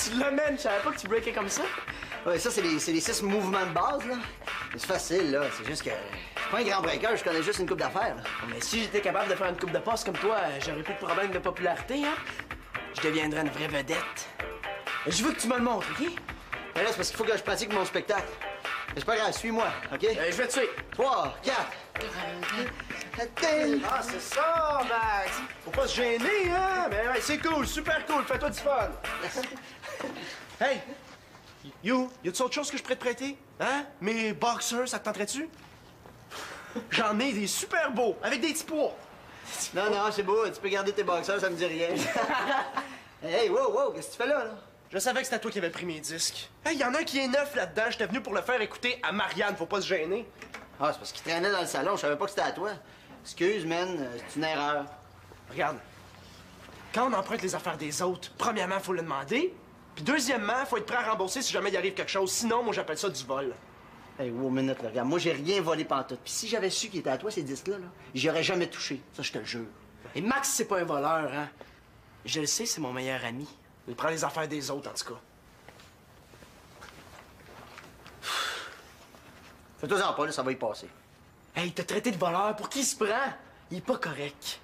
tu l'amènes, je savais pas que tu breakais comme ça. Ouais, ça, c'est les 6 mouvements de base, là. C'est facile, là. C'est juste que... Je suis pas un grand breaker, je connais juste une coupe d'affaires, là. Mais si j'étais capable de faire une coupe de passe comme toi, j'aurais plus de problème de popularité, hein? Je deviendrais une vraie vedette. Je veux que tu me le montres, OK? Mais là, c'est parce qu'il faut que je pratique mon spectacle. Mais c'est pas grave, suis-moi, OK? Je vais te suivre. 3, 4... Ah, c'est ça, Max! Faut pas se gêner, hein? Mais ouais, c'est cool, super cool, fais-toi du fun! Hey! You, y a-tu autre chose que je pourrais te prêter? Hein? Mes boxers, ça te tenterait-tu? J'en ai des super beaux, avec des petits pois! Non, non, c'est beau, tu peux garder tes boxers, ça me dit rien. Hey, wow, qu'est-ce que tu fais là? Je savais que c'était toi qui avais pris mes disques. Hey, y en a un qui est neuf là-dedans, j'étais venu pour le faire écouter à Marianne, faut pas se gêner. Ah, c'est parce qu'il traînait dans le salon, je savais pas que c'était à toi. Excuse, man, c'est une erreur. Regarde, quand on emprunte les affaires des autres, premièrement, faut le demander, puis deuxièmement, faut être prêt à rembourser si jamais il arrive quelque chose. Sinon, moi, j'appelle ça du vol. Hey, wow, minute, là, regarde, moi, j'ai rien volé pantoute. Puis si j'avais su qu'il était à toi, ces disques-là, j'y aurais jamais touché. Ça, je te le jure. Et Max, c'est pas un voleur, hein? Je le sais, c'est mon meilleur ami. Il prend les affaires des autres, en tout cas. Fais-toi-en pas, là, ça va y passer. Hey, t'as traité de voleur, pour qui il se prend? Il est pas correct.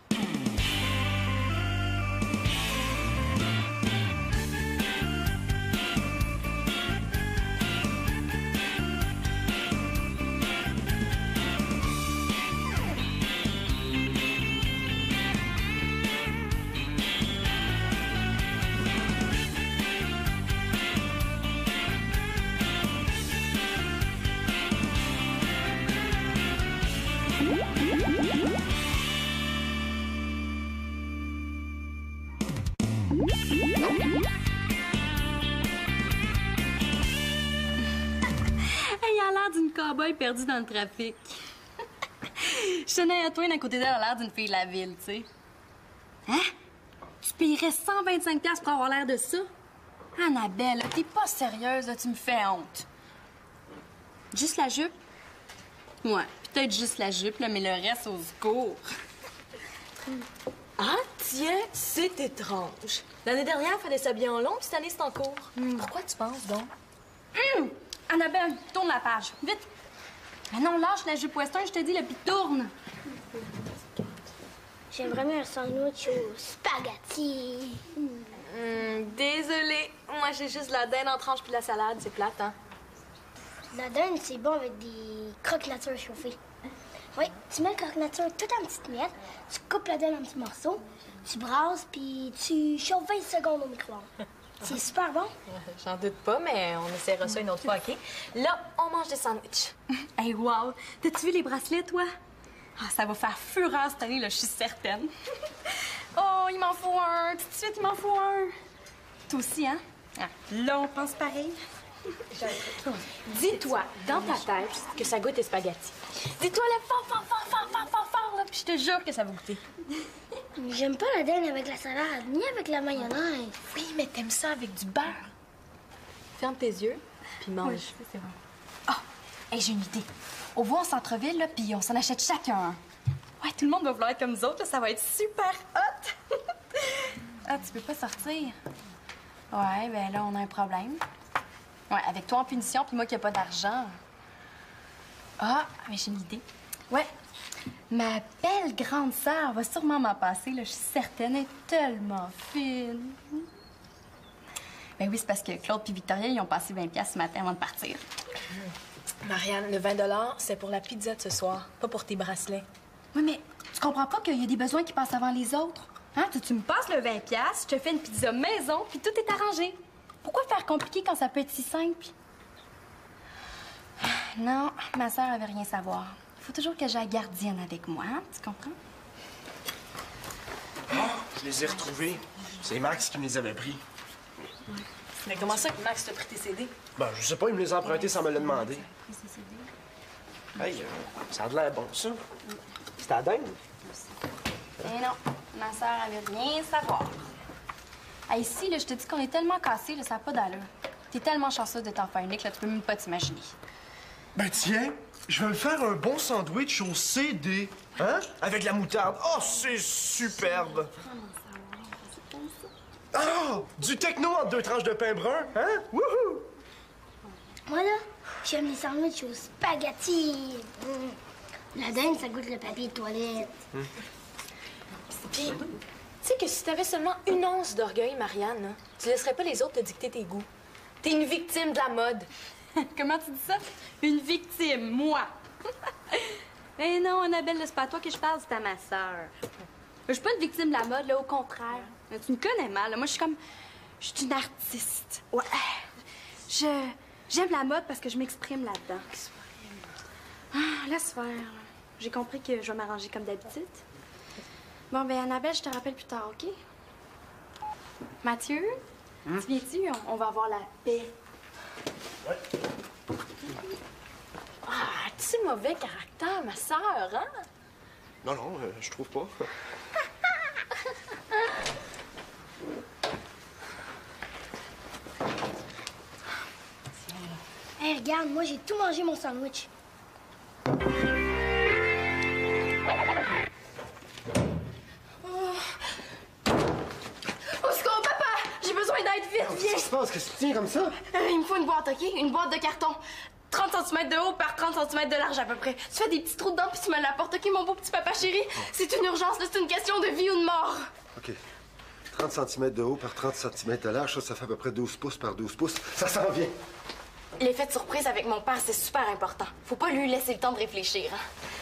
D'une cow-boy perdue dans le trafic. Je tenais à toi à côté d'elle à l'air d'une fille de la ville, tu sais. Hein? Tu paierais 125$ pour avoir l'air de ça? Annabelle, t'es pas sérieuse, là, tu me fais honte. Juste la jupe? Ouais, peut-être juste la jupe, là, mais le reste au secours. Ah, tiens, c'est étrange. L'année dernière, il fallait s'habiller en long, puis cette année, c'est en court. Pourquoi tu penses donc? Annabelle, tourne la page, vite! Mais non, lâche la jupe western, je te dis, là, puis tourne! J'aimerais mieux un sandwich au spaghetti. Désolée. Moi, j'ai juste la dinde en tranche puis la salade. C'est plate, hein? La dinde, c'est bon avec des croque-natures chauffées. Oui, tu mets le croque-nature tout en petites miettes, tu coupes la dinde en petits morceaux, tu brasses, puis tu chauffes 20 secondes au micro-ondes. C'est super bon. J'en doute pas, mais on essaiera ça une autre fois, OK? Là, on mange des sandwichs. Hey, wow! T'as-tu vu les bracelets, toi? Ah, ça va faire fureur cette année, là, je suis certaine. Oh, il m'en faut un! Tout de suite, il m'en faut un! Toi aussi, hein? Ah, là, on pense pareil. Dis-toi, dans ta tête, que ça goûte les spaghettis. Dis-toi-le fort, là, puis je te jure que ça va goûter. J'aime pas la dinde avec la salade, ni avec la mayonnaise. Oui, mais t'aimes ça avec du beurre. Ferme tes yeux, puis mange. Oui, c'est bon. Ah! Hey, j'ai une idée. On va au centre-ville, là, puis on s'en achète chacun un. Ouais, tout le monde va vouloir être comme nous autres, là, ça va être super hot! Ah, tu peux pas sortir? Ouais, ben là, on a un problème. Ouais, avec toi en punition, puis moi qui n'ai pas d'argent. Ah, mais j'ai une idée. Ouais, ma belle grande sœur va sûrement m'en passer, là, je suis certaine. Elle est tellement fine. Ben oui, c'est parce que Claude et Victoria, ils ont passé 20$ ce matin avant de partir. Marianne, le 20$, c'est pour la pizza de ce soir, pas pour tes bracelets. Oui, mais tu comprends pas qu'il y a des besoins qui passent avant les autres? Hein? Tu me passes le 20$, je te fais une pizza maison, puis tout est arrangé. Pourquoi faire compliqué quand ça peut être si simple? Non, ma sœur, elle veut rien savoir. Il faut toujours que j'aille gardienne avec moi, hein? Tu comprends? Je les ai retrouvés. C'est Max qui me les avait pris. Mais comment ça que Max t'a pris tes CD? Ben, je sais pas, il me les a empruntés sans me le demander. Hey, ça a de l'air bon, ça. C'est à dingue. Eh non, ma sœur, elle veut rien savoir. Ah, ici, là, je te dis qu'on est tellement cassés, là, ça n'a pas d'allure. T'es tellement chanceuse d'être enfant unique, là, tu peux même pas t'imaginer. Ben tiens, je vais me faire un bon sandwich au CD. Hein? Avec la moutarde. Oh, c'est superbe! Ah! Du techno entre deux tranches de pain brun, hein? Wouhou! Moi, là, j'aime les sandwichs aux spaghettis. La dinde, ça goûte le papier de toilette. Puis, tu sais que si t'avais seulement une once d'orgueil, Marianne, hein, tu laisserais pas les autres te dicter tes goûts. T'es une victime de la mode. Comment tu dis ça? Une victime, moi. Eh non, Annabelle, c'est pas à toi que je parle, c'est à ma sœur. Je suis pas une victime de la mode, là, au contraire. Tu me connais mal, là. Moi, je suis comme... Je suis une artiste. Ouais. J'aime la mode parce que je m'exprime là-dedans. Ah, laisse faire, là. J'ai compris que je vais m'arranger comme d'habitude. Bon, ben Annabelle, je te rappelle plus tard, OK? Mathieu, tu viens-tu? On va avoir la paix. Ouais. Ah, tu mauvais caractère, ma sœur, hein? Non, non, je trouve pas. Hey, regarde, moi, j'ai tout mangé mon sandwich. Au secours, papa! J'ai besoin d'aide, vite, viens! Qu'est-ce qui se passe? Qu'est-ce que tu tiens comme ça? Il me faut une boîte, OK? Une boîte de carton. 30 cm de haut par 30 cm de large à peu près. Tu fais des petits trous dedans puis tu me l'apportes, OK, mon beau petit papa chéri? C'est une urgence, là, c'est une question de vie ou de mort. OK. 30 cm de haut par 30 cm de large, ça fait à peu près 12 pouces par 12 pouces. Ça s'en vient. L'effet de surprise avec mon père, c'est super important. Faut pas lui laisser le temps de réfléchir, hein?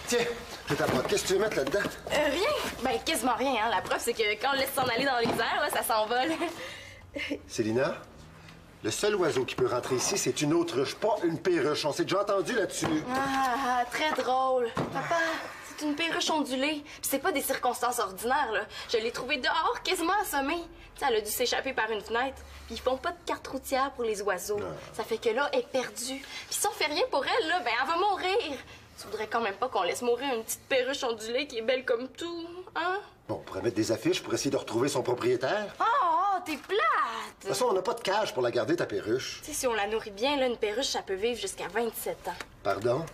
Tiens, je t'apporte. Qu'est-ce que tu veux mettre là-dedans? Rien? Ben, quasiment rien, hein? La preuve, c'est que quand on le laisse s'en aller dans les airs, là, ça s'envole. Célina, le seul oiseau qui peut rentrer ici, c'est une autruche, pas une perruche. On s'est déjà entendu là-dessus. Ah, très drôle. Papa, c'est une perruche ondulée. Puis c'est pas des circonstances ordinaires, là. Je l'ai trouvée dehors, quasiment assommée. Tu sais, elle a dû s'échapper par une fenêtre. Puis ils font pas de carte routière pour les oiseaux. Ça fait que là, elle est perdue. Puis si on fait rien pour elle, là, ben elle va mourir. Tu voudrais quand même pas qu'on laisse mourir une petite perruche ondulée qui est belle comme tout, hein? Bon, on pourrait mettre des affiches pour essayer de retrouver son propriétaire. Oh, t'es plate! De toute façon, on n'a pas de cage pour la garder, ta perruche. Tu sais, si on la nourrit bien, là, une perruche, ça peut vivre jusqu'à 27 ans. Pardon?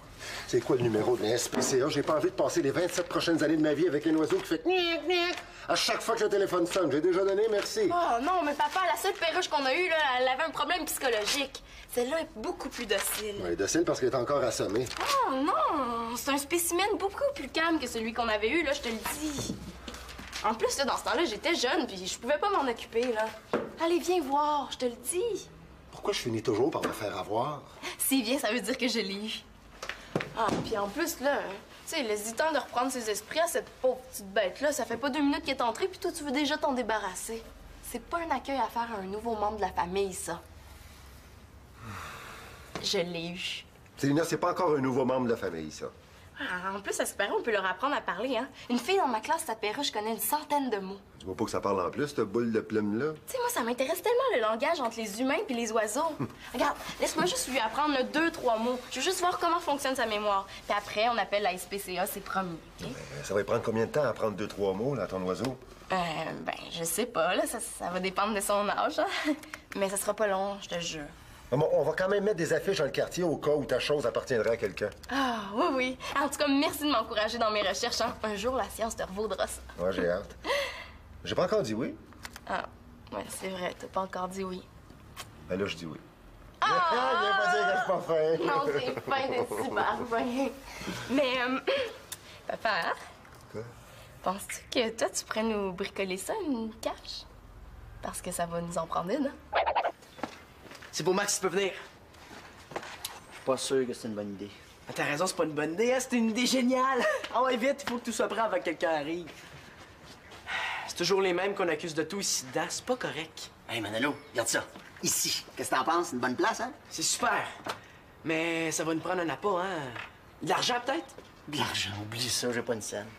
C'est quoi le numéro de la SPCA? J'ai pas envie de passer les 27 prochaines années de ma vie avec un oiseau qui fait gnac, gnac à chaque fois que le téléphone sonne. J'ai déjà donné, merci. Oh non, mais papa, la seule perruche qu'on a eue, là, elle avait un problème psychologique. Celle-là est beaucoup plus docile. Oui, docile parce qu'elle est encore assommée. Oh non, c'est un spécimen beaucoup plus calme que celui qu'on avait eu, là, je te le dis. En plus, là, dans ce temps-là, j'étais jeune, puis je pouvais pas m'en occuper, là. Allez, viens voir, je te le dis. Pourquoi je finis toujours par me faire avoir? Si bien, ça veut dire que je l'ai eu. Ah, puis en plus, là, tu sais, laisse-y temps de reprendre ses esprits à cette pauvre petite bête-là. Ça fait pas 2 minutes qu'elle est entrée, puis toi, tu veux déjà t'en débarrasser. C'est pas un accueil à faire à un nouveau membre de la famille, ça. Je l'ai eu. Célina, c'est pas encore un nouveau membre de la famille, ça. Ah, en plus, à ce paraît, on peut leur apprendre à parler, hein. Une fille dans ma classe, sa perruche, connaît une centaine de mots. Tu vois pas que ça parle en plus, cette boule de plume-là? Tu sais, moi, ça m'intéresse tellement le langage entre les humains puis les oiseaux. Regarde, laisse-moi juste lui apprendre 2-3 mots. Je veux juste voir comment fonctionne sa mémoire. Puis après, on appelle la SPCA, c'est promis. OK? Ça va y prendre combien de temps à apprendre 2-3 mots, là, à ton oiseau? Ben, je sais pas, là. Ça va dépendre de son âge, hein. Mais ça sera pas long, je te jure. Bon, on va quand même mettre des affiches dans le quartier au cas où ta chose appartiendrait à quelqu'un. Ah, oui, oui. En tout cas, merci de m'encourager dans mes recherches, hein. Un jour, la science te revaudra ça. Ouais, j'ai hâte. J'ai pas encore dit oui. Ah, ouais, c'est vrai, t'as pas encore dit oui. Ben là, je dis oui. Ah! Viens pas dire que je suis pas fin. Non, c'est fin d'être super fin. Mais, papa, hein? Quoi? Penses-tu que toi, tu pourrais nous bricoler ça, une cache? Parce que ça va nous en prendre une, hein? C'est pour Max qui peut venir. Je suis pas sûr que c'est une bonne idée. Ah, t'as raison, c'est pas une bonne idée, hein? C'est une idée géniale. Ah ouais, vite, il faut que tout soit prêt avant que quelqu'un arrive. C'est toujours les mêmes qu'on accuse de tout ici dedans. C'est pas correct. Hey, Manolo, regarde ça. Ici. Qu'est-ce que t'en penses? Une bonne place, hein? C'est super. Mais ça va nous prendre un appât, hein? De l'argent, peut-être? De l'argent, oublie ça, j'ai pas une scène.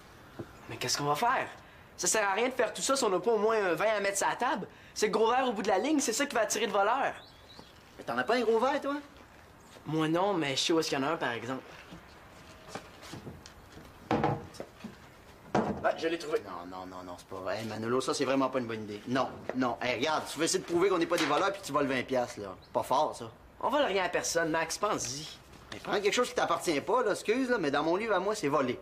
Mais qu'est-ce qu'on va faire? Ça sert à rien de faire tout ça si on n'a pas au moins un 20 à mettre sur la table. C'est le gros verre au bout de la ligne, c'est ça qui va attirer le voleur. Mais t'en as pas un gros verre, toi? Moi non, mais je sais où est-ce qu'il y en a un, par exemple. Ouais, je l'ai trouvé. Non, c'est pas vrai. Hey, Manolo, ça, c'est vraiment pas une bonne idée. Non. Hey, regarde, tu veux essayer de prouver qu'on n'est pas des voleurs puis tu voles 20 piastres, là. Pas fort, ça. On vole rien à personne, Max, pense-y. Mais prends quelque chose qui t'appartient pas, là, excuse, là, mais dans mon livre à moi, c'est volé.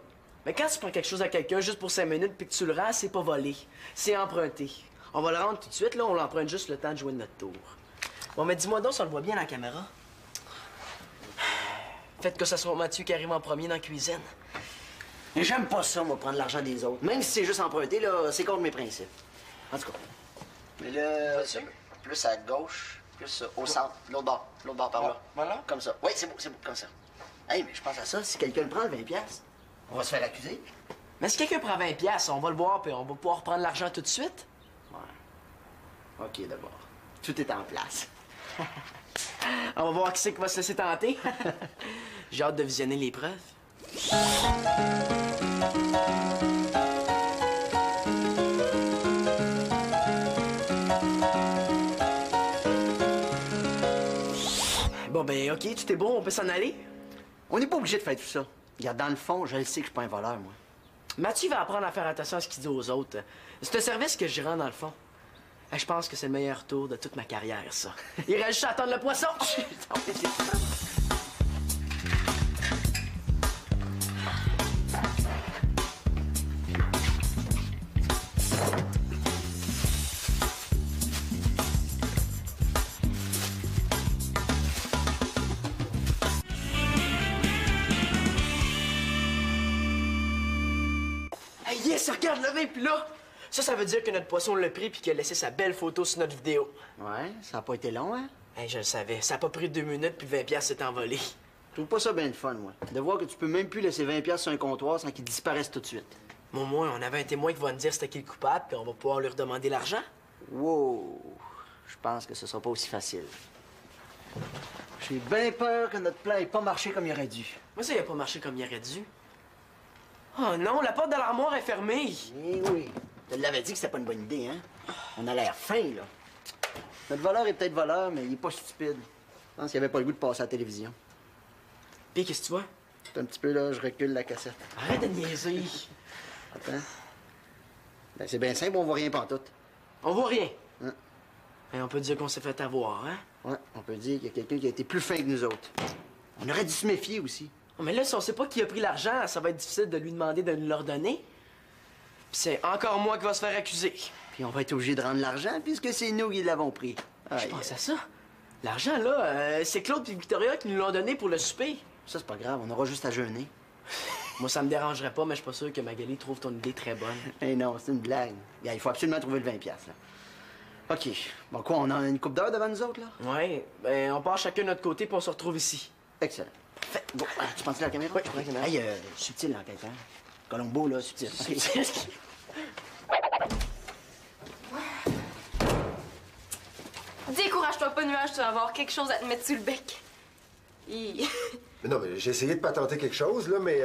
Mais quand tu prends quelque chose à quelqu'un juste pour 5 minutes puis que tu le rends, c'est pas volé. C'est emprunté. On va le rendre tout de suite, là. On l'emprunte juste le temps de jouer de notre tour. Bon, mais dis-moi donc si on le voit bien dans la caméra. Faites que ce soit Mathieu qui arrive en premier dans la cuisine. Mais j'aime pas ça, moi, prendre l'argent des autres. Même si c'est juste emprunté, là, c'est contre mes principes. En tout cas. Mais là, plus à gauche, plus au centre, l'autre bord par là. Voilà. Comme ça. Oui, c'est beau, comme ça. Hey, mais je pense à ça, si quelqu'un le prend, le 20$, on va se faire accuser. Mais si quelqu'un prend 20$, on va le voir, puis on va pouvoir prendre l'argent tout de suite. Ouais. OK, d'abord. Tout est en place. On va voir qui c'est qui va se laisser tenter. J'ai hâte de visionner les preuves. Bon, ben, OK, tout est bon, on peut s'en aller? On n'est pas obligé de faire tout ça. Regarde, dans le fond, je le sais que je suis pas un voleur, moi. Mathieu va apprendre à faire attention à ce qu'il dit aux autres. C'est un service que je rends dans le fond. Je pense que c'est le meilleur tour de toute ma carrière, ça. Il reste juste à attendre le poisson! Hey, yes, regarde le vin, puis là! Ça veut dire que notre poisson l'a pris puis qu'il a laissé sa belle photo sur notre vidéo. Ouais, ça a pas été long, hein? Hey, je le savais. Ça a pas pris 2 minutes puis 20$ s'est envolé. Je trouve pas ça bien de fun, moi. De voir que tu peux même plus laisser 20$ sur un comptoir sans qu'il disparaisse tout de suite. Au moins, on avait un témoin qui va nous dire c'était qui le coupable puis on va pouvoir lui redemander l'argent. Wow! Je pense que ce sera pas aussi facile. J'ai bien peur que notre plan ait pas marché comme il aurait dû. Moi, ça, il a pas marché comme il aurait dû. Oh non, la porte de l'armoire est fermée! Eh oui! Je te l'avais dit que c'était pas une bonne idée, hein? On a l'air fin, là. Notre voleur est peut-être voleur, mais il est pas stupide. Je pense qu'il avait pas le goût de passer à la télévision. Pis qu'est-ce que tu vois? C'est un petit peu là, je recule la cassette. Arrête de niaiser. Attends. Ben, c'est bien simple, on voit rien pantoute. On voit rien. Hein? Et on peut dire qu'on s'est fait avoir, hein? Ouais, on peut dire qu'il y a quelqu'un qui a été plus fin que nous autres. On aurait dû se méfier aussi. Oh, mais là, si on sait pas qui a pris l'argent, ça va être difficile de lui demander de nous le redonner. Puis c'est encore moi qui va se faire accuser. Puis on va être obligé de rendre l'argent puisque c'est nous qui l'avons pris. Je pense à ça. L'argent, là, c'est Claude et Victoria qui nous l'ont donné pour le souper. Ça, c'est pas grave, on aura juste à jeûner. Moi, ça me dérangerait pas, mais je suis pas sûr que Magali trouve ton idée très bonne. Eh non, c'est une blague. Il faut absolument trouver le 20$, là. OK. Bon, quoi, on a une coupe d'heure devant nous autres, là? Ouais, ben, on part chacun de notre côté puis on se retrouve ici. Excellent. Parfait. Bon, tu penses à la caméra? Oui, je prends la caméra. Hey, subtil l'enquête, hein? Colombo, là, subtil. Décourage-toi pas, Nuage, tu vas avoir quelque chose à te mettre sous le bec. Mais non, mais j'ai essayé de patenter quelque chose, là, mais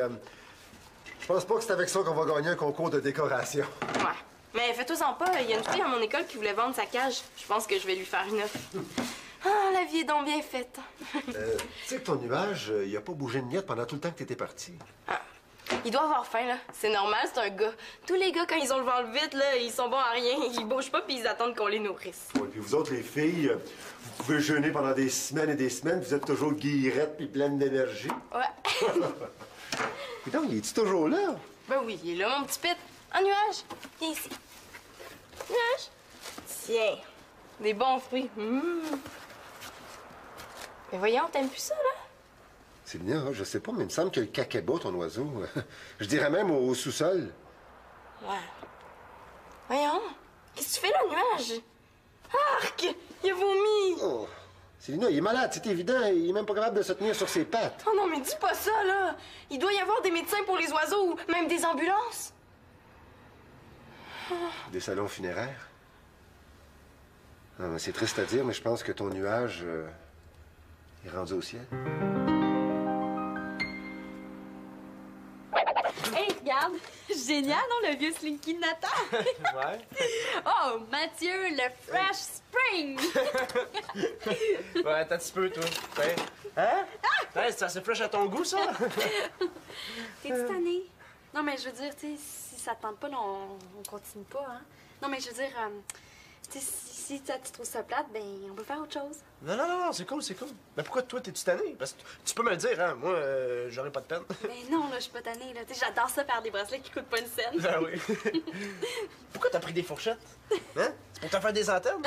je pense pas que c'est avec ça qu'on va gagner un concours de décoration. Ouais. Mais fais-toi-en pas, il y a une fille à mon école qui voulait vendre sa cage. Je pense que je vais lui faire une offre. Ah, la vie est donc bien faite. Tu sais que ton nuage, il a pas bougé de miette pendant tout le temps que t'étais parti. Ah. Il doit avoir faim, là. C'est normal, c'est un gars. Tous les gars, quand ils ont le ventre vide, là, ils sont bons à rien. Ils bougent pas puis ils attendent qu'on les nourrisse. Ouais, puis vous autres, les filles, vous pouvez jeûner pendant des semaines et des semaines, vous êtes toujours guillerettes puis pleines d'énergie. Ouais. Et donc, il est toujours là? Ben oui, il est là, mon petit pit. Un nuage. Viens ici. Nuage. Tiens. Des bons fruits. Mais voyons, t'aimes plus ça, là? Célina, je sais pas, mais il me semble que le caquet-bas, ton oiseau. Je dirais même au sous-sol. Ouais. Voyons. Qu'est-ce que tu fais là, nuage? Arc! Il a vomi! Oh, Célina, il est malade, c'est évident. Il est même pas capable de se tenir sur ses pattes. Oh non, mais dis pas ça, là! Il doit y avoir des médecins pour les oiseaux ou même des ambulances. Des salons funéraires? Non, mais c'est triste à dire, mais je pense que ton nuage est rendu au ciel. Hey, regarde! Génial, non, le vieux Slinky de Nathan? Ouais. Oh, Mathieu, le Fresh Spring! Ouais, attends un petit peu, toi. Hein? Hey, c'est assez fresh à ton goût, ça? T'es-tu tanné? Non, mais je veux dire, tu sais, si ça te tente pas, là, on continue pas, hein? Non, mais je veux dire, Tu sais, si tu trouves ça plate, ben, on peut faire autre chose. Non, c'est cool, c'est cool. Mais pourquoi toi, t'es-tu tanné? Parce que tu peux me le dire, hein. Moi, j'aurais pas de peine. Ben non, là, je suis pas tannée, là. Tu sais, j'adore ça faire des bracelets qui coûtent pas une scène. Ah oui. Pourquoi t'as pris des fourchettes? Hein? C'est pour te faire des antennes?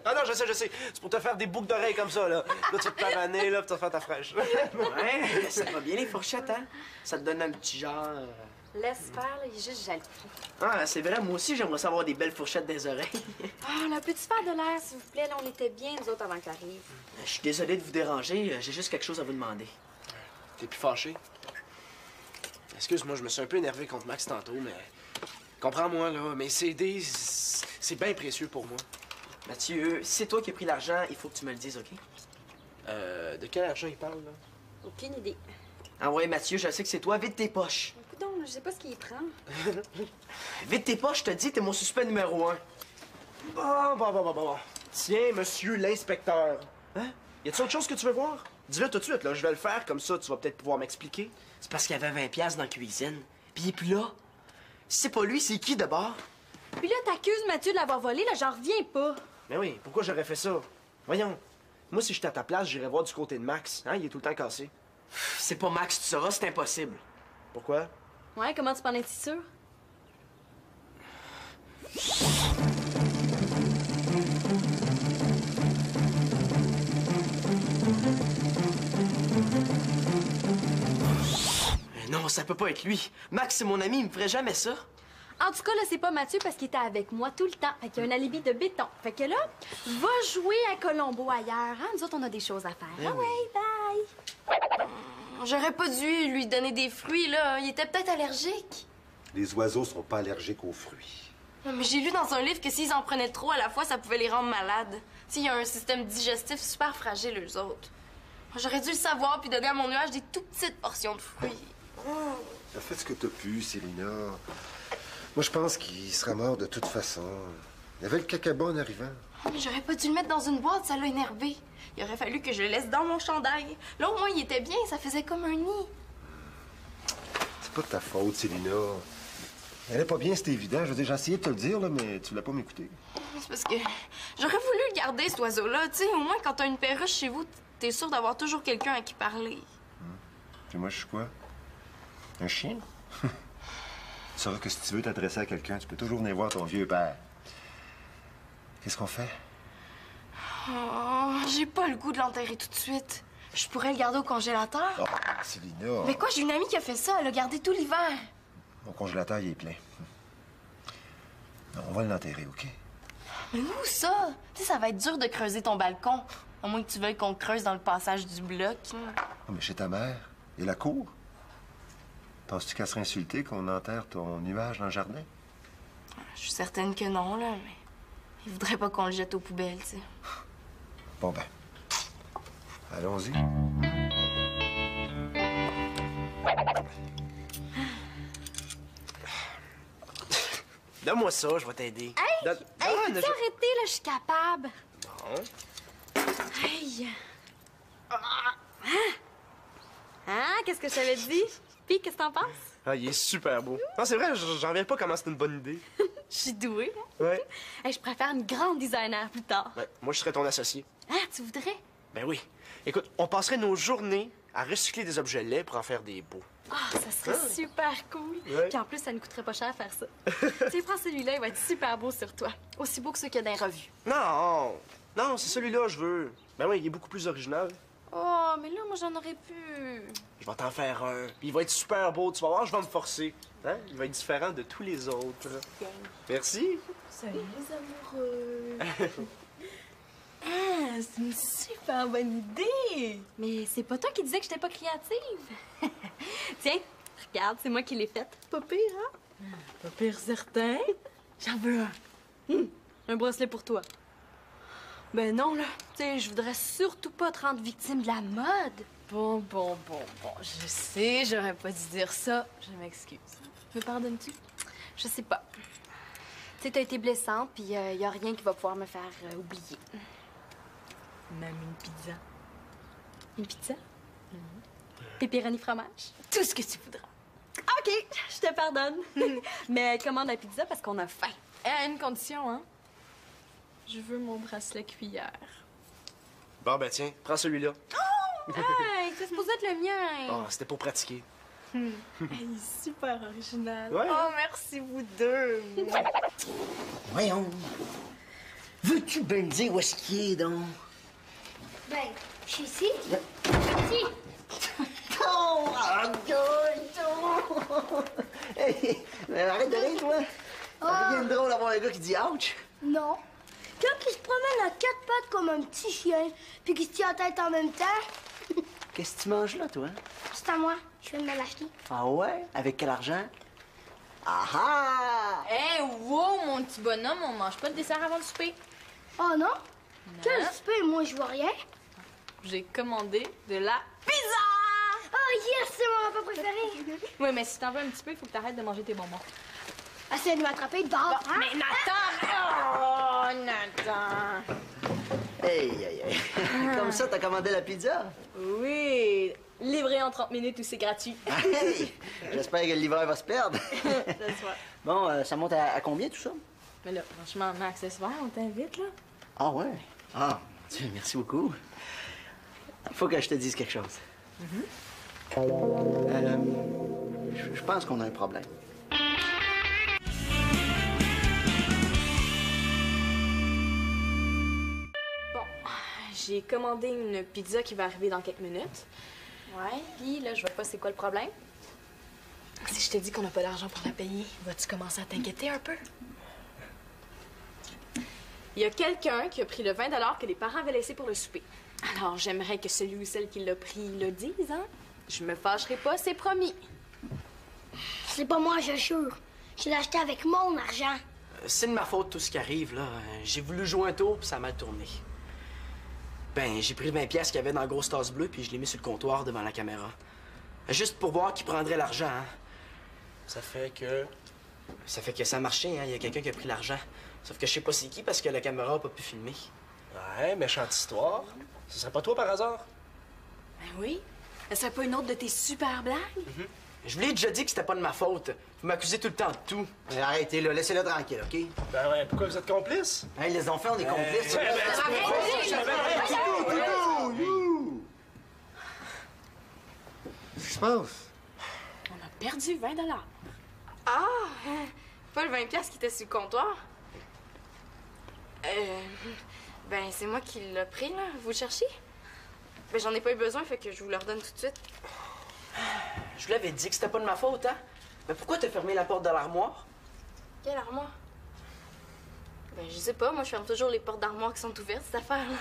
Ah non, je sais. C'est pour te faire des boucles d'oreilles comme ça, là. Là, tu vas te pavaner, là, puis tu vas te faire ta fraîche. Ouais, ça va bien les fourchettes, hein? Ça te donne un petit genre... Laisse faire, là, il est juste jaloux. Ah, c'est vrai, moi aussi, j'aimerais savoir des belles fourchettes des oreilles. Ah, là, peux-tu faire de l'air, s'il vous plaît? Là, on était bien, nous autres, avant que t'arrives. Je suis désolé de vous déranger, j'ai juste quelque chose à vous demander. T'es plus fâché? Excuse-moi, je me suis un peu énervé contre Max tantôt, mais... Comprends-moi, là, mes CD, c'est bien précieux pour moi. Mathieu, si c'est toi qui as pris l'argent, il faut que tu me le dises, OK? De quel argent il parle, là? Aucune idée. Ah ouais, Mathieu, je sais que c'est toi, vide tes poches. Écoute, je sais pas ce qu'il prend. Vide tes poches, je te dis, t'es mon suspect numéro 1. Bon. Tiens, monsieur l'inspecteur. Hein? Y a-t-il autre chose que tu veux voir? Dis-le tout de suite, là, je vais le faire, comme ça, tu vas peut-être pouvoir m'expliquer. C'est parce qu'il y avait 20 piastres dans la cuisine, puis il est plus là. Si c'est pas lui, c'est qui de bord? Puis là, t'accuses Mathieu de l'avoir volé, là, j'en reviens pas. Mais oui, pourquoi j'aurais fait ça? Voyons. Moi, si j'étais à ta place, j'irais voir du côté de Max. Hein? Il est tout le temps cassé. C'est pas Max, tu sauras, c'est impossible. Pourquoi? Ouais, comment tu peux en être si sûr? Non, ça peut pas être lui. Max, c'est mon ami, il me ferait jamais ça. En tout cas, là, c'est pas Mathieu parce qu'il était avec moi tout le temps. Fait qu'il y a un alibi de béton. Fait que là, va jouer à Colombo ailleurs. Hein? Nous autres, on a des choses à faire. Ah ouais, bye! J'aurais pas dû lui donner des fruits, là. Il était peut-être allergique. Les oiseaux sont pas allergiques aux fruits. Non, mais j'ai lu dans un livre que s'ils en prenaient trop à la fois, ça pouvait les rendre malades. Tu sais, il y a un système digestif super fragile, eux autres. J'aurais dû le savoir puis donner à mon nuage des tout petites portions de fruits. T'as fait ce que t'as pu, Célina. Moi, je pense qu'il sera mort de toute façon. Il y avait le cacabo en arrivant. Mais j'aurais pas dû le mettre dans une boîte, ça l'a énervé. Il aurait fallu que je le laisse dans mon chandail. Là, au moins, il était bien, ça faisait comme un nid. C'est pas de ta faute, Célina. Elle est pas bien, c'est évident. Je veux dire, j'ai essayé de te le dire, là, mais tu voulais pas m'écouter. C'est parce que j'aurais voulu le garder, cet oiseau-là. Tu sais, au moins, quand t'as une perruche chez vous, t'es sûr d'avoir toujours quelqu'un à qui parler. Puis moi, je suis quoi? Un chien? Tu sauras que si tu veux t'adresser à quelqu'un, tu peux toujours venir voir ton vieux père. Qu'est-ce qu'on fait? Oh, j'ai pas le goût de l'enterrer tout de suite. Je pourrais le garder au congélateur. Oh, Célina. Mais quoi, j'ai une amie qui a fait ça. Elle l'a gardé tout l'hiver. Mon congélateur, il est plein. On va l'enterrer, OK? Mais où ça? Tu sais, ça va être dur de creuser ton balcon. À moins que tu veuilles qu'on creuse dans le passage du bloc. Oh, mais chez ta mère. Et la cour? Penses-tu qu'elle serait insultée qu'on enterre ton nuage dans le jardin? Je suis certaine que non, là, mais... Il voudrait pas qu'on le jette aux poubelles, tu sais. Bon, ben. Allons-y. Donne-moi ça, je vais t'aider. Hey! Donne... Hey, Ah, peux-tu ne- arrêter, là? Je suis capable. Bon. Hey! Hein? Qu'est-ce que je t'avais dit? Puis, qu'est-ce que t'en penses? Ah, il est super beau. Non, c'est vrai, j'en reviens pas comment c'est une bonne idée. Je suis douée, hein? Ouais. Hey, je préfère une grande designer plus tard. Ouais, moi, je serais ton associé. Ah, tu voudrais? Ben oui. Écoute, on passerait nos journées à recycler des objets laids pour en faire des beaux. Ah, ça serait super cool. Ouais. Puis en plus, ça ne coûterait pas cher faire ça. Tu prends celui-là, il va être super beau sur toi. Aussi beau que ceux qu'il y a dans les revues. Non, c'est celui-là, je veux. Ben oui, il est beaucoup plus original. Oh, mais là, moi, j'en aurais plus. Je vais t'en faire un. Puis il va être super beau, tu vas voir, je vais me forcer. Hein? Il va être différent de tous les autres. Merci. Salut, les amoureux. Ah, c'est une super bonne idée. Mais c'est pas toi qui disais que j'étais pas créative. Tiens, regarde, c'est moi qui l'ai faite. Pas pire, hein? Pas pire, certain. J'en veux un. Un bracelet pour toi. Ben non, là. Tu sais, je voudrais surtout pas te rendre victime de la mode. Bon. Je sais, j'aurais pas dû dire ça. Je m'excuse. Me pardonnes-tu? Je sais pas. Tu sais, t'as été blessante, puis y a rien qui va pouvoir me faire oublier. Même une pizza. Une pizza? Pepperoni fromage? Tout ce que tu voudras. OK, je te pardonne. Mais commande la pizza parce qu'on a faim. À une condition, hein? Je veux mon bracelet cuillère. Bon, ben tiens, prends celui-là. Hey, c'est supposé être le mien! Oh, c'était pour pratiquer. Hey, super original. Ouais. Oh, merci vous deux. Voyons. Veux-tu bien me dire où est-ce qu'il est, donc? Ben, je suis ici. Ici. Oh, hey, mais arrête de rire, toi. Ça fait bien drôle d'avoir un gars qui dit ouch. Non. Quand il se promène à quatre pattes comme un petit chien, puis qu'il se tient la tête en même temps, Qu'est-ce que tu manges là, toi? c'est à moi. Je viens de me l'acheter. Ah ouais? Avec quel argent? Ah ah! Hey, wow, mon petit bonhomme, on mange pas de dessert avant le souper. Oh non? Quel souper? Moi, je vois rien. J'ai commandé de la pizza! Oh yes, c'est mon repas préféré. Oui, mais si t'en veux un petit peu, il faut que t'arrêtes de manger tes bonbons. Essaye de m'attraper dehors, hein? Mais Nathan! Oh, Nathan! Hey, hey, hey. Comme ça, t'as commandé la pizza? Oui, livré en 30 minutes ou c'est gratuit. Hey! J'espère que le livreur va se perdre. That's right. Bon, ça monte à combien, tout ça? Mais là, franchement, Max, c'est super, on t'invite, là. Ah ouais? Ah, mon Dieu, merci beaucoup. Faut que je te dise quelque chose. Je pense qu'on a un problème. Bon, j'ai commandé une pizza qui va arriver dans quelques minutes. Ouais, puis là, je vois pas c'est quoi le problème. Si je te dis qu'on n'a pas d'argent pour la payer, vas-tu commencer à t'inquiéter un peu? Il y a quelqu'un qui a pris le 20 $ que les parents avaient laissé pour le souper. Alors, j'aimerais que celui ou celle qui l'a pris le dise, hein? Je me fâcherai pas, c'est promis. C'est pas moi, je jure. Je l'ai acheté avec mon argent. C'est de ma faute tout ce qui arrive, là. J'ai voulu jouer un tour, puis ça m'a tourné. Ben, j'ai pris le 20$ qu'il y avait dans la grosse tasse bleue, puis je l'ai mis sur le comptoir devant la caméra. Juste pour voir qui prendrait l'argent, hein. Ça fait que ça a marché, hein. Il y a quelqu'un qui a pris l'argent. Sauf que je sais pas c'est qui, parce que la caméra a pas pu filmer. Ouais, méchante histoire. Ce serait pas toi par hasard? Ben oui. Ce serait pas une autre de tes super blagues? Je vous l'ai déjà dit que c'était pas de ma faute. Vous m'accusez tout le temps de tout. Mais arrêtez, là, laissez-le tranquille, OK? Ben ouais, pourquoi vous êtes complices? Hey, les enfants, on est complices. Qu'est-ce qui se passe? On a perdu 20 $. Ah! Pas le 20$ qui était sur le comptoir? Ben, c'est moi qui l'ai pris, là. Vous le cherchez? Ben, j'en ai pas eu besoin, fait que je vous le redonne tout de suite. Je vous l'avais dit que c'était pas de ma faute, hein? Mais pourquoi t'as fermé la porte de l'armoire? Quelle armoire? Ben, je sais pas. Moi, je ferme toujours les portes d'armoire qui sont ouvertes, cette affaire-là.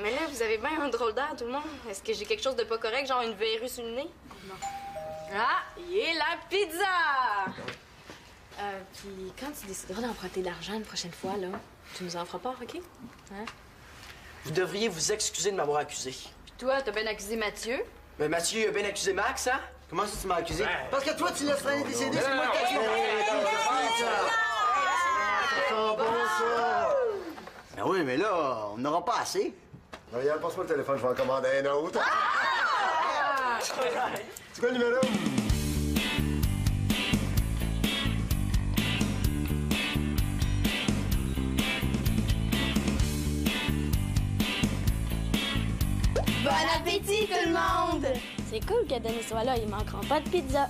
Mais là, vous avez bien un drôle d'air, tout le monde. Est-ce que j'ai quelque chose de pas correct, genre une verrue sur le nez? Non. Ah, y est la pizza! Puis quand tu décideras d'emprunter de l'argent une prochaine fois, là, tu nous en feras part, OK? Hein? Vous devriez vous excuser de m'avoir accusé. Puis toi, t'as bien accusé Mathieu. Mais Mathieu a bien accusé Max, hein? Comment ça, tu m'as accusé? Parce que toi, tu laisses traîner tes CD, c'est moi qui t'accuse. Ben oui, mais là, on n'aura pas assez. Regarde, passe-moi le téléphone, je vais en commander un autre. C'est quoi le numéro? Bon appétit, tout le monde! C'est cool que Denis soit là, ils manqueront pas de pizza.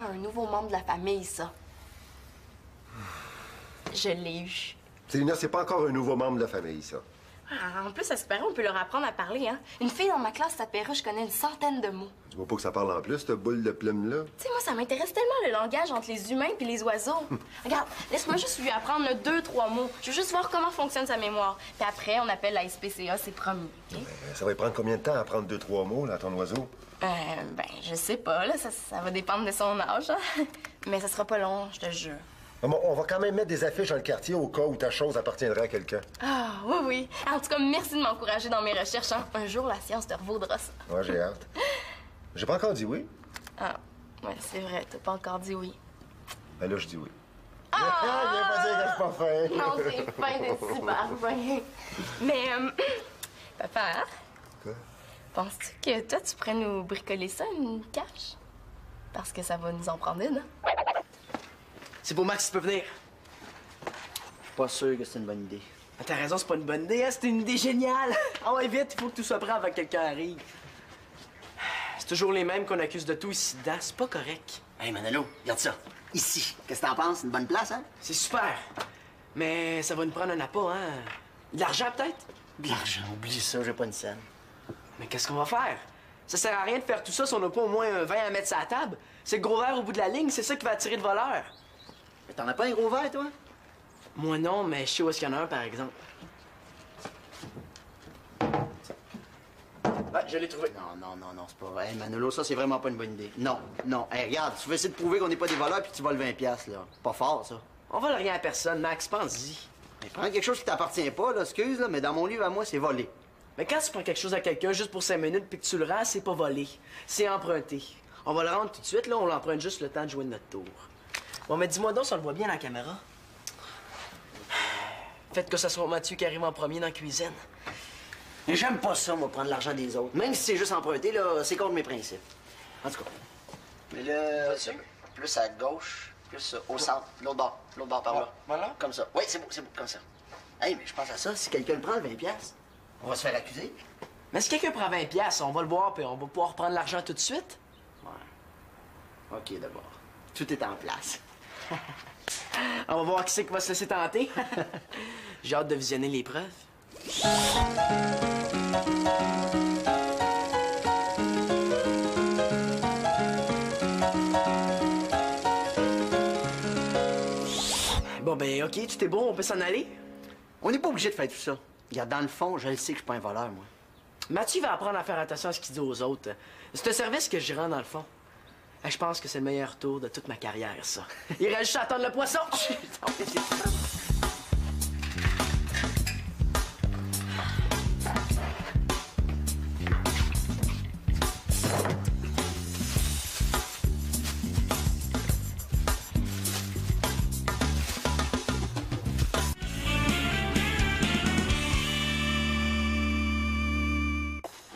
Un nouveau membre de la famille, ça. Je l'ai eu. Célina, c'est pas encore un nouveau membre de la famille, ça. Ah, en plus, à Super, on peut leur apprendre à parler, hein. Une fille dans ma classe s'appellera, je connais une centaine de mots. Tu vois pas que ça parle en plus, cette boule de plume-là? Tu sais, moi, ça m'intéresse tellement le langage entre les humains et les oiseaux. Regarde, laisse-moi juste lui apprendre 2-3 mots. Je veux juste voir comment fonctionne sa mémoire. Puis après, on appelle la SPCA, c'est promis. OK? Ça va lui prendre combien de temps à apprendre 2-3 mots, là, à ton oiseau? Ben, je sais pas, là. Ça va dépendre de son âge, hein. Mais ça sera pas long, je te le jure. Bon, on va quand même mettre des affiches dans le quartier au cas où ta chose appartiendrait à quelqu'un. Ah, oui, oui. En tout cas, merci de m'encourager dans mes recherches, hein. Un jour, la science te revaudra ça. Ouais, j'ai hâte. J'ai pas encore dit oui. Ah, ouais, c'est vrai, t'as pas encore dit oui. Ben là, je dis oui. Ah! Viens pas dire que je suis pas fin. Non, c'est fin, t'es super fin. Mais, papa, hein? Quoi? Penses-tu que toi, tu pourrais nous bricoler ça, une cache? Parce que ça va nous en prendre une, hein? C'est pour Max, tu peux venir. Je suis pas sûr que c'est une bonne idée. Ah, t'as raison, c'est pas une bonne idée, hein? C'est une idée géniale. Ah ouais, vite, il faut que tout soit prêt avant que quelqu'un arrive. C'est toujours les mêmes qu'on accuse de tout ici dedans. C'est pas correct. Hey, Manolo, regarde ça. Ici. Qu'est-ce que t'en penses? Une bonne place, hein? C'est super. Mais ça va nous prendre un appât, hein? De l'argent, peut-être? De l'argent, oublie ça, j'ai pas une scène. Mais qu'est-ce qu'on va faire? Ça sert à rien de faire tout ça si on n'a pas au moins un 20 à mettre sur la table. C'est le gros verre au bout de la ligne, c'est ça qui va attirer le voleur. Mais t'en as pas un gros verre, toi? Moi non, mais je sais où est-ce qu'il y en a un, par exemple. Ouais, je l'ai trouvé. Non, c'est pas vrai. Hey, Manolo, ça, c'est vraiment pas une bonne idée. Non. Hey, regarde, tu veux essayer de prouver qu'on n'est pas des voleurs puis tu voles 20$, là. Pas fort, ça. On vole rien à personne, Max, pense-y. Mais prends quelque chose qui t'appartient pas, là, excuse, là, mais dans mon livre à moi, c'est volé. Mais quand tu prends quelque chose à quelqu'un juste pour 5 minutes puis que tu le rends, c'est pas volé. C'est emprunté. On va le rendre tout de suite, là, on l'emprunte juste le temps de jouer de notre tour. Bon, mais dis-moi donc si on le voit bien à la caméra. Faites que ce soit Mathieu qui arrive en premier dans la cuisine. Mais j'aime pas ça, moi, prendre l'argent des autres. Même si c'est juste emprunté, là, c'est contre mes principes. En tout cas. Mais là, plus à gauche, plus au centre, l'autre bord par là. Voilà. Comme ça. Oui, c'est beau, comme ça. Hey, mais je pense à ça, si quelqu'un le prend, le 20$, on va se faire accuser. Mais si quelqu'un prend 20$, on va le voir puis on va pouvoir prendre l'argent tout de suite. Ouais. OK, d'abord. Tout est en place. On va voir qui c'est qui va se laisser tenter. J'ai hâte de visionner les preuves. Bon, ben, OK, tout est bon, on peut s'en aller? On n'est pas obligé de faire tout ça. Regarde, dans le fond, je le sais que je suis pas un voleur, moi. Mathieu va apprendre à faire attention à ce qu'il dit aux autres. C'est un service que je rends, dans le fond. Je pense que c'est le meilleur tour de toute ma carrière, ça. Il reste juste à attendre le poisson!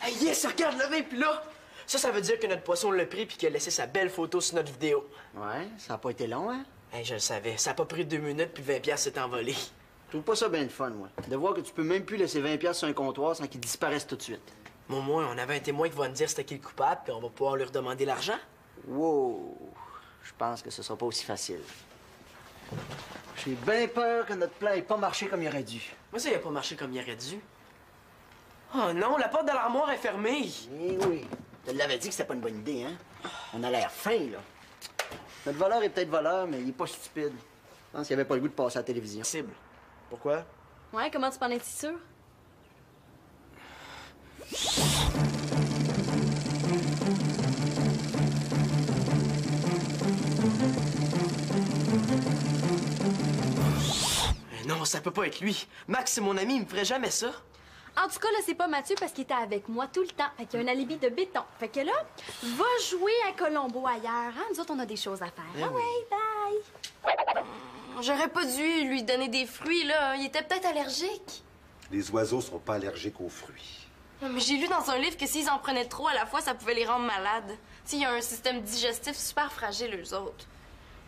Hey, yes, regarde le vin, puis là! Ça veut dire que notre poisson l'a pris puis qu'il a laissé sa belle photo sur notre vidéo. Ouais, ça a pas été long, hein? Hey, je le savais. Ça a pas pris 2 minutes puis 20$ s'est envolé. Je trouve pas ça bien de fun, moi. De voir que tu peux même plus laisser 20$ sur un comptoir sans qu'il disparaisse tout de suite. Au moins, on avait un témoin qui va nous dire c'était qui le coupable puis on va pouvoir lui redemander l'argent. Wow! Je pense que ce sera pas aussi facile. J'ai bien peur que notre plan ait pas marché comme il aurait dû. Moi, ça, il a pas marché comme il aurait dû. Oh non, la porte de l'armoire est fermée. Eh oui. Je te l'avais dit que c'était pas une bonne idée, hein? On a l'air fin, là. Notre voleur est peut-être voleur, mais il est pas stupide. Je pense qu'il avait pas le goût de passer à la télévision. Cible. Pourquoi? Ouais, comment tu peux en être si sûr? Non, ça peut pas être lui. Max, c'est mon ami, il me ferait jamais ça. En tout cas, là, c'est pas Mathieu parce qu'il était avec moi tout le temps. Fait qu'il y a un alibi de béton. Fait que là, va jouer à Colombo ailleurs. Hein? Nous autres, on a des choses à faire. Ah ouais, bye! J'aurais pas dû lui donner des fruits, là. Il était peut-être allergique. Les oiseaux sont pas allergiques aux fruits. Non, mais j'ai lu dans un livre que s'ils en prenaient trop à la fois, ça pouvait les rendre malades. Tu sais, il y a un système digestif super fragile, eux autres.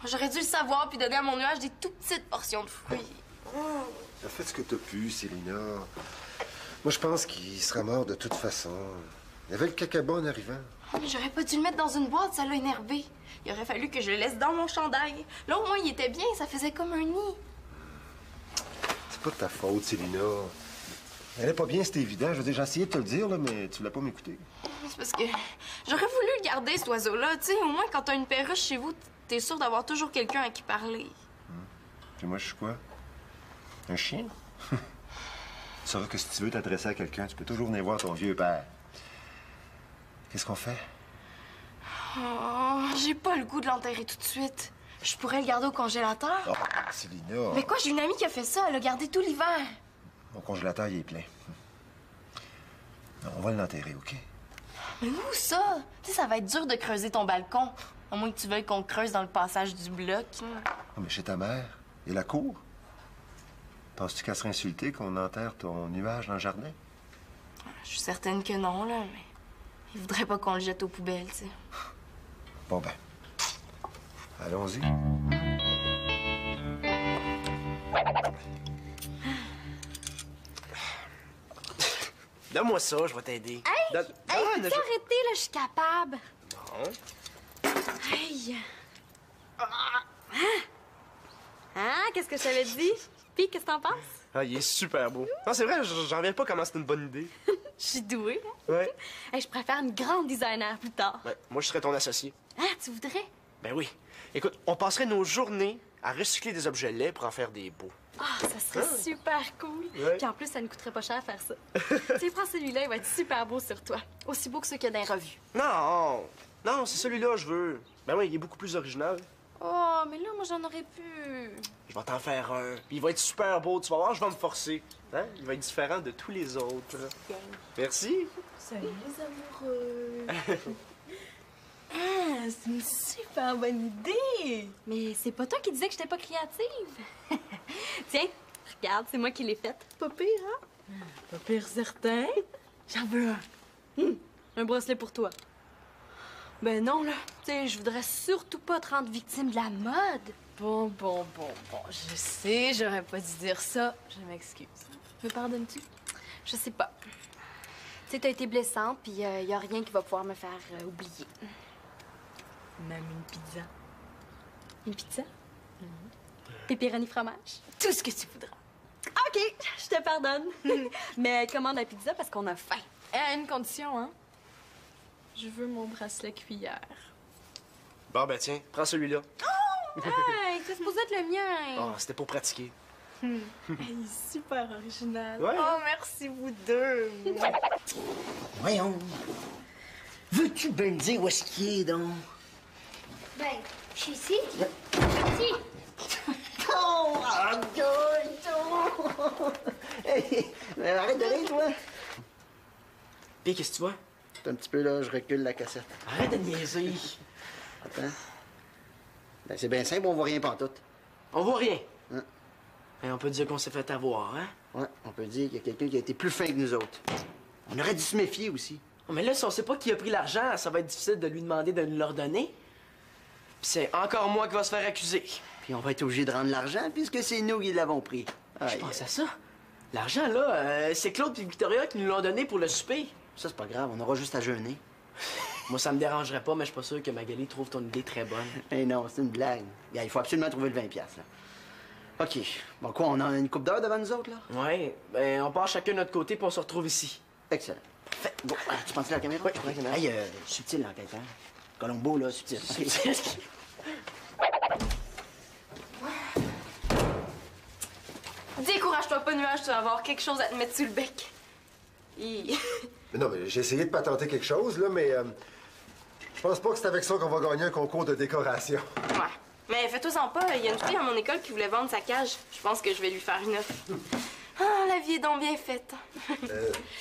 J'aurais dû le savoir puis donner à mon nuage des tout petites portions de fruits. T'as fait ce que t'as pu, Célina. Moi, je pense qu'il sera mort de toute façon. Il y avait le cacaba en arrivant. Oh, mais j'aurais pas dû le mettre dans une boîte, ça l'a énervé. Il aurait fallu que je le laisse dans mon chandail. Là, au moins, il était bien, ça faisait comme un nid. C'est pas de ta faute, Célina. Elle est pas bien, c'est évident. Je veux dire, j'ai essayé de te le dire, là, mais tu voulais pas m'écouter. C'est parce que j'aurais voulu le garder, cet oiseau-là. Tu sais, au moins, quand t'as une perruche chez vous, t'es sûr d'avoir toujours quelqu'un à qui parler. Puis moi, je suis quoi? Un chien? Tu sauras que si tu veux t'adresser à quelqu'un, tu peux toujours venir voir ton vieux père. Qu'est-ce qu'on fait? Oh, j'ai pas le goût de l'enterrer tout de suite. Je pourrais le garder au congélateur. Oh, Célina! Mais quoi, j'ai une amie qui a fait ça. Elle l'a gardé tout l'hiver. Mon congélateur, il est plein. On va l'enterrer, OK? Mais où ça? Tu sais, ça va être dur de creuser ton balcon. À moins que tu veuilles qu'on creuse dans le passage du bloc. Oh, mais chez ta mère, et la cour? Penses-tu qu'elle serait insultée qu'on enterre ton nuage dans le jardin? Je suis certaine que non, là, mais... Il voudrait pas qu'on le jette aux poubelles, tu sais. Bon, ben... Allons-y. Donne-moi ça, je vais t'aider. Hey! Donne... Hey, Ah, peux-tu je- arrêter, là? Je suis capable. Bon. Hey! Hein? Qu'est-ce que je t'avais dit? Puis, qu'est-ce que t'en penses? Ah, il est super beau. Non, c'est vrai, j'en reviens pas comment c'est une bonne idée. Je suis douée, hein? Ouais. Hey, je préfère une grande designer plus tard. Ouais, moi, je serais ton associé. Ah, tu voudrais? Ben oui. Écoute, on passerait nos journées à recycler des objets laids pour en faire des beaux. Ah, ça serait super cool. Ouais. Puis en plus, ça ne coûterait pas cher à faire ça. Tiens, prends celui-là, il va être super beau sur toi. Aussi beau que ceux qu'il y a dans les revues. Non! Non, c'est celui-là, je veux. Ben oui, il est beaucoup plus original. Oh, mais là, moi, j'en aurais pu. Je vais t'en faire un. Puis il va être super beau. Tu vas voir, je vais me forcer. Hein? Il va être différent de tous les autres. Merci. Salut, les amoureux. Ah, c'est une super bonne idée. Mais c'est pas toi qui disais que j'étais pas créative. Tiens, regarde, c'est moi qui l'ai faite. Pas pire, hein? Pas pire, certain. J'en veux un. Un bracelet pour toi. Ben non, là. Tu sais, je voudrais surtout pas te rendre victime de la mode. Bon. Je sais, j'aurais pas dû dire ça. Je m'excuse. Me pardonnes-tu? Je sais pas. Tu sais, t'as été blessante, puis y a rien qui va pouvoir me faire oublier. Même une pizza. Une pizza? Pepperoni fromage? Tout ce que tu voudras. OK, je te pardonne. Mais commande la pizza parce qu'on a faim. Et à une condition, hein? Je veux mon bracelet cuillère. Bon, ben tiens, prends celui-là. Hey, c'est supposé être le mien. Oh, c'était pour pratiquer. Hey, super original. Ouais. Oh, merci vous deux. Voyons. Veux-tu bien me dire où est-ce qu'il est, donc? Ben, je suis ici. Ici. Oh, hey, mais arrête de rire, toi. Puis, qu'est-ce que tu vois? Un petit peu, là, je recule la cassette. Arrête de niaiser. Attends. Ben, c'est bien simple, on voit rien pantoute. On voit rien. Hein? Et on peut dire qu'on s'est fait avoir, hein? Ouais, on peut dire qu'il y a quelqu'un qui a été plus fin que nous autres. On aurait dû se méfier aussi. Oh, mais là, si on sait pas qui a pris l'argent, ça va être difficile de lui demander de nous le redonner. Puis c'est encore moi qui va se faire accuser. Puis on va être obligé de rendre l'argent puisque c'est nous qui l'avons pris. Je Aïe. pense à ça. L'argent, là, c'est Claude et Victoria qui nous l'ont donné pour le souper. Ça, c'est pas grave, on aura juste à jeûner. Moi, ça me dérangerait pas, mais je suis pas sûr que Magali trouve ton idée très bonne. Eh non, c'est une blague. Bien, il faut absolument trouver le 20$, là. OK. Bon, quoi, on a une coupe d'heure devant nous autres, là? Ouais, ben, on part chacun de notre côté, puis on se retrouve ici. Excellent. Parfait. Bon, tu penses à la caméra? Oui, je prends la caméra. Hey, subtil, l'enquête, hein? Colombo, là, subtil. Décourage-toi pas, Nuage, tu vas avoir quelque chose à te mettre sous le bec. Hi. Mais non, mais j'ai essayé de patenter quelque chose, là, mais je pense pas que c'est avec ça qu'on va gagner un concours de décoration. Ouais. Mais fais-toi-en pas, il y a une fille à mon école qui voulait vendre sa cage. Je pense que je vais lui faire une offre. Ah, la vie est donc bien faite. Tu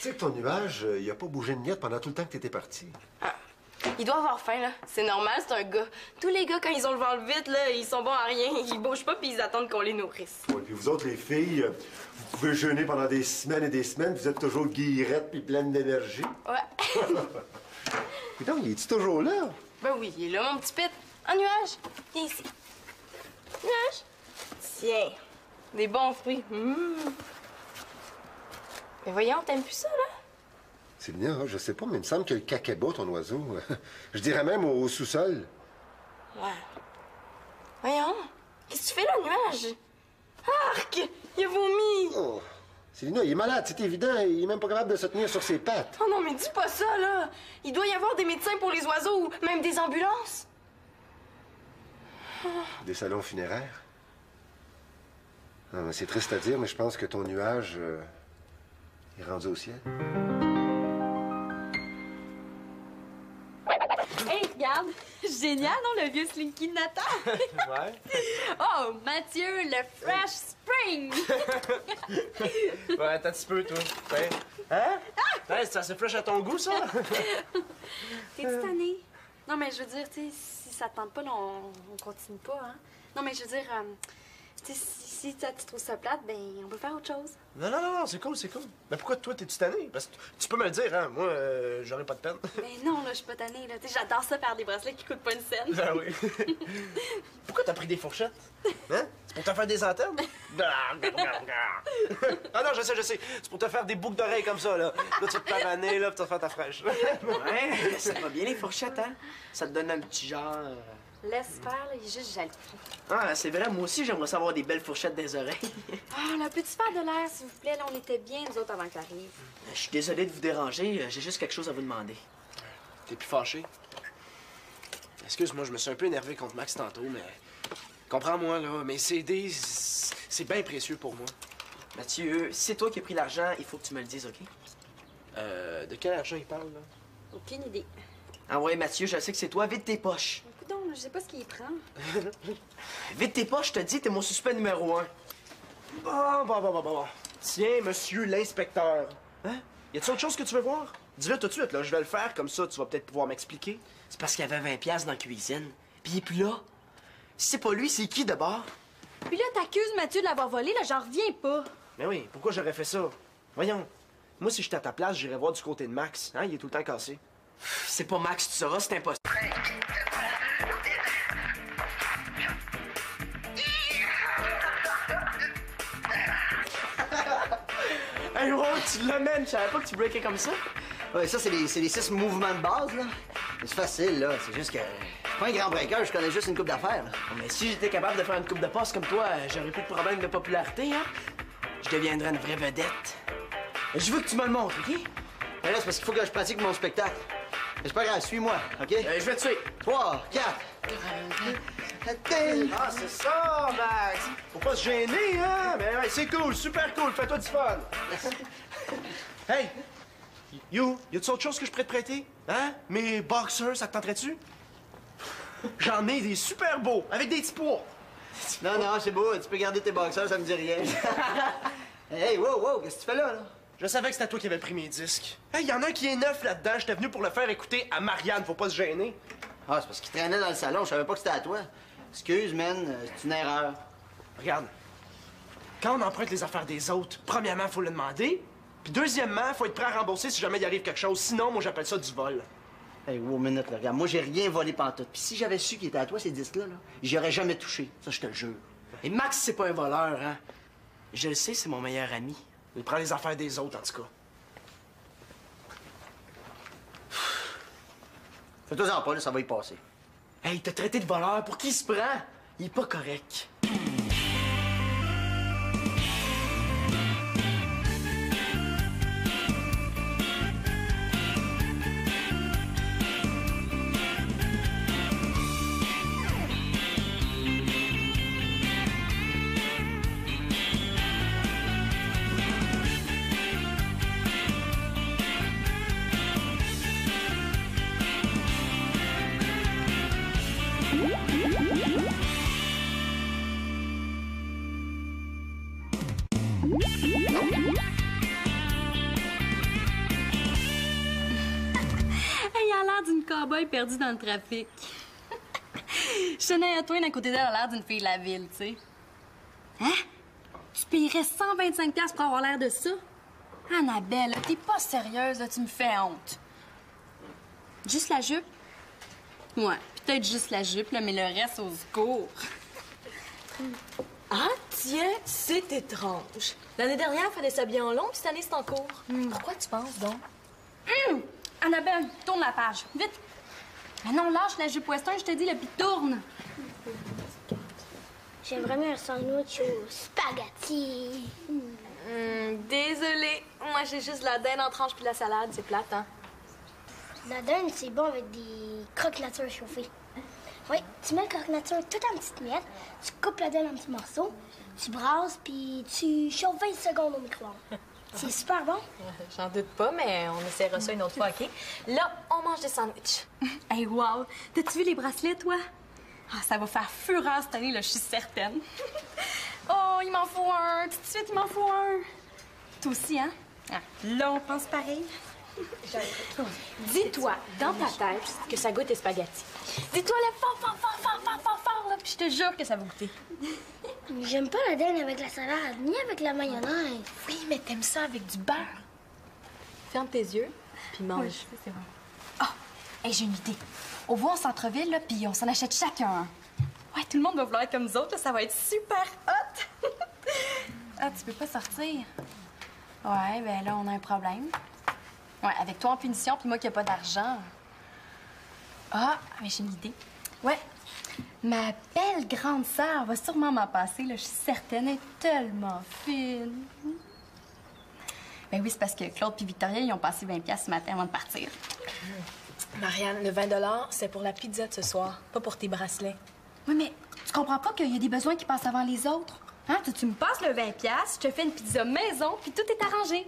sais que ton nuage, il a pas bougé de miette pendant tout le temps que t'étais parti. Ah. Il doit avoir faim, là. C'est normal, c'est un gars. Tous les gars, quand ils ont le ventre vide, là, ils sont bons à rien. Ils bougent pas puis ils attendent qu'on les nourrisse. Ouais, puis vous autres, les filles, vous pouvez jeûner pendant des semaines et des semaines, vous êtes toujours guillerettes puis pleines d'énergie. Ouais. Puis donc, il est-tu toujours là? Ben oui, il est là, mon petit pit. Un nuage. Viens ici. Nuage. Tiens. Des bons fruits. Mais voyons, t'aimes plus ça, là? Célina, je sais pas, mais il me semble que le caquet-bas, ton oiseau. Je dirais même au sous-sol. Ouais. Voyons. Qu'est-ce que tu fais là, nuage? Arc! Il a vomi! Oh. Célina, il est malade, c'est évident. Il est même pas capable de se tenir sur ses pattes. Oh non, mais dis pas ça, là! Il doit y avoir des médecins pour les oiseaux ou même des ambulances. Des salons funéraires? Non, mais c'est triste à dire, mais je pense que ton nuage est rendu au ciel. Hey, regarde! Génial, non, le vieux Slinky de Nathan? Ouais. Oh, Mathieu, le Fresh Spring! Ouais, attends un petit peu, toi. Ouais. Hein? Ouais, c'est assez fresh à ton goût, ça? T'es-tu tanné? Non, mais je veux dire, tu sais, si ça te tente pas, là, on continue pas, hein? Non, mais je veux dire, tu sais, si tu trouves ça plate, ben, on peut faire autre chose. Non, c'est cool, c'est cool. Mais pourquoi toi, t'es-tu tanné? Parce que tu peux me le dire, hein? Moi, j'aurais pas de peine. Mais non, là, je suis pas tannée, là. Tu sais, j'adore ça faire des bracelets qui coûtent pas une scène. Ben oui. Pourquoi t'as pris des fourchettes? Hein? C'est pour te faire des antennes? Ah non, je sais. C'est pour te faire des boucles d'oreilles comme ça, là. Là, tu vas te pavaner, là, puis tu vas te faire ta fraîche. Ouais, ça va bien les fourchettes, hein? Ça te donne un petit genre... Laisse faire, là, il est juste jaloux. Ah, c'est vrai, moi aussi, j'aimerais savoir des belles fourchettes des oreilles. Ah, là, peux-tu faire de l'air, s'il vous plaît? Là, on était bien, nous autres, avant que t'arrives. Je suis désolé de vous déranger, j'ai juste quelque chose à vous demander. T'es plus fâché? Excuse-moi, je me suis un peu énervé contre Max tantôt, mais... Comprends-moi, là, mes CD, c'est bien précieux pour moi. Mathieu, si c'est toi qui as pris l'argent, il faut que tu me le dises, OK? De quel argent il parle, là? Aucune idée. Ah ouais, Mathieu, je sais que c'est toi. Vide tes poches. Écoute donc, je sais pas ce qu'il prend. Vide tes poches, je te dis, t'es mon suspect numéro 1. Bon. Tiens, monsieur l'inspecteur. Hein? Y a-t-il autre chose que tu veux voir? Dis-le tout de suite, là. Je vais le faire, comme ça, tu vas peut-être pouvoir m'expliquer. C'est parce qu'il y avait 20$ dans la cuisine. Puis il est plus là. Si c'est pas lui, c'est qui d'abord? Puis là, t'accuses Mathieu de l'avoir volé, là, j'en reviens pas. Mais oui, pourquoi j'aurais fait ça? Voyons. Moi, si j'étais à ta place, j'irais voir du côté de Max. Hein? Il est tout le temps cassé. C'est pas Max, tu sauras, c'est impossible. Hey, wow, tu l'amènes, je savais pas que tu breakais comme ça. Ouais, ça, c'est les 6 mouvements de base, là. C'est facile, là. C'est juste que... Je suis pas un grand breaker, je connais juste une coupe d'affaires, là. Mais si j'étais capable de faire une coupe de passe comme toi, j'aurais plus de problème de popularité, hein? Je deviendrais une vraie vedette. Je veux que tu me le montres, OK? Mais là, c'est parce qu'il faut que je pratique mon spectacle. Mais c'est pas grave, suis-moi, OK? Je vais te suivre. 3, 4... Ah, c'est ça, Max! Faut pas se gêner, hein? Mais ouais, c'est cool, super cool, fais-toi du fun! Hey! You, y a-tu autre chose que je pourrais te prêter? Hein? Mes boxers, ça te tenterait-tu? J'en ai des super beaux, avec des petits pois! Non, c'est beau, tu peux garder tes boxers, ça me dit rien. Hey, wow, qu'est-ce que tu fais là? Je savais que c'était toi qui avais pris mes disques. Hey, y en a un qui est neuf là-dedans, j'étais venu pour le faire écouter à Marianne, faut pas se gêner. Ah, c'est parce qu'il traînait dans le salon, je savais pas que c'était à toi. Excuse, man, c'est une erreur. Regarde, quand on emprunte les affaires des autres, premièrement, faut le demander, puis deuxièmement, faut être prêt à rembourser si jamais il arrive quelque chose. Sinon, moi, j'appelle ça du vol. Hey, wow, minute, là, regarde, moi, j'ai rien volé pantoute. Puis si j'avais su qu'il était à toi, ces disques-là, j'y aurais jamais touché. Ça, je te le jure. Et Max, c'est pas un voleur, hein? Je le sais, c'est mon meilleur ami. Il prend les affaires des autres, en tout cas. Fais-toi-en pas, là, ça va y passer. Hey, t'as traité de voleur, pour qui il se prend? Il est pas correct. Il a l'air d'une cow-boy perdue dans le trafic. Shania Twain, à côté d'elle, a l'air d'une fille de la ville, tu sais. Hein? Tu paierais 125$ pour avoir l'air de ça? Annabelle, t'es pas sérieuse, là, tu me fais honte. Juste la jupe? Ouais, peut-être juste la jupe, là, mais le reste au secours. Ah, tiens, c'est étrange. L'année dernière, il fallait s'habiller en long, puis cette année, c'est en court. Pourquoi tu penses, donc? Annabelle, tourne la page. Vite! Mais non, lâche la jupe western, je te dis, le puis tourne. J'aimerais mieux un sandwich au spaghetti. Désolée. Moi, j'ai juste la dinde en tranche puis la salade. C'est plate, hein? La dinde, c'est bon avec des croque-nature chauffées. Oui, tu mets le croque-nature tout en petites miettes, tu coupes la dinde en petits morceaux, tu brasses, puis tu chauffes 20 secondes au micro-ondes. C'est super bon. J'en doute pas, mais on essaiera ça une autre fois, OK? Là, on mange des sandwichs. Hey, wow! T'as-tu vu les bracelets, toi? Ah, ça va faire fureur cette année, là, je suis certaine. Oh, il m'en faut un! Tout de suite, il m'en faut un! Toi aussi, hein? Ah, là, on pense pareil. Dis-toi, dans ta tête, que ça goûte les spaghettis. Dis-toi-le fort, là, puis je te jure que ça va goûter. J'aime pas la dinde avec la salade, ni avec la mayonnaise. Oui, mais t'aimes ça avec du beurre. Ferme tes yeux, puis mange. Oui, c'est bon. Ah! Hey, j'ai une idée. On va en centre-ville, là, puis on s'en achète chacun un. Ouais, tout le monde va vouloir être comme nous autres, là, ça va être super hot! Ah, tu peux pas sortir? Ouais, ben là, on a un problème. Ouais, avec toi en punition, puis moi qui n'ai pas d'argent. Ah, mais j'ai une idée. Ouais, ma belle grande sœur va sûrement m'en passer, là, je suis certaine. Elle est tellement fine. Ben oui, c'est parce que Claude et Victoria, ils ont passé 20$ ce matin avant de partir. Marianne, le 20 c'est pour la pizza de ce soir, pas pour tes bracelets. Oui, mais tu comprends pas qu'il y a des besoins qui passent avant les autres? Hein? Tu me passes le 20$, je te fais une pizza maison, puis tout est arrangé.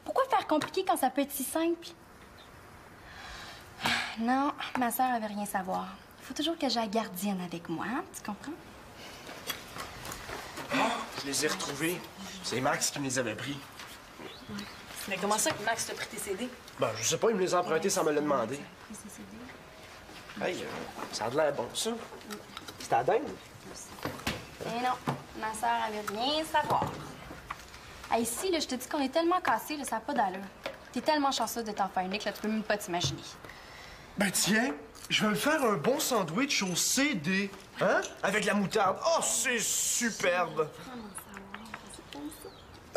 Pourquoi faire compliqué quand ça peut être si simple? Non, ma sœur, elle veut rien savoir. Il faut toujours que j'aie la gardienne avec moi, hein? Tu comprends? Oh, je les ai retrouvés. C'est Max qui me les avait pris. Mais comment ça que Max t'a pris tes CD? Ben, je sais pas, il me les a empruntés sans me le demander. Hey, ça a de l'air bon, ça. C'est à dingue. Eh non, ma sœur, elle veut rien savoir. Ah, ici, là, je te dis qu'on est tellement cassés, là, ça n'a pas d'allure. T'es tellement chanceuse de t'en faire unique, là, tu peux même pas t'imaginer. Ben tiens, je vais me faire un bon sandwich au CD. Hein? Avec la moutarde. Oh, c'est superbe.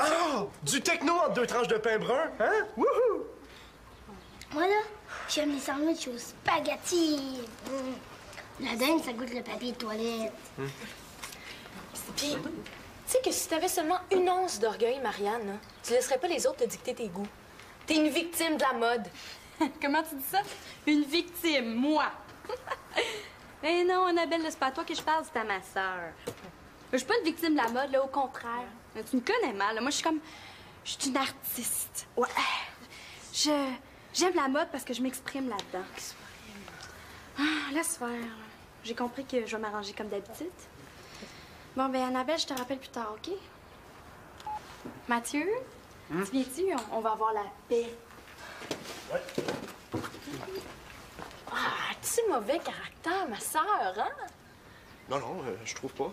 Oh, du techno entre deux tranches de pain brun, hein? Wouhou! Moi, là, j'aime les sandwichs aux spaghettis. La dinde, ça goûte le papier de toilette. Puis, tu sais que si t'avais seulement une once d'orgueil, Marianne, hein, tu laisserais pas les autres te dicter tes goûts. T'es une victime de la mode. Comment tu dis ça? Une victime, moi. Eh non, Annabelle, c'est pas à toi que je parle, c'est à ma sœur. Je suis pas une victime de la mode, là, au contraire. Mais tu me connais mal, là. Moi, je suis comme... Je suis une artiste. Ouais. J'aime la mode parce que je m'exprime là-dedans. Ah, laisse faire. J'ai compris que je vais m'arranger comme d'habitude. Bon, ben Annabelle, je te rappelle plus tard, OK? Mathieu, tu viens-tu? On va avoir la paix. Ouais. Ah, tu mauvais caractère, ma sœur, hein? Non, non, je trouve pas.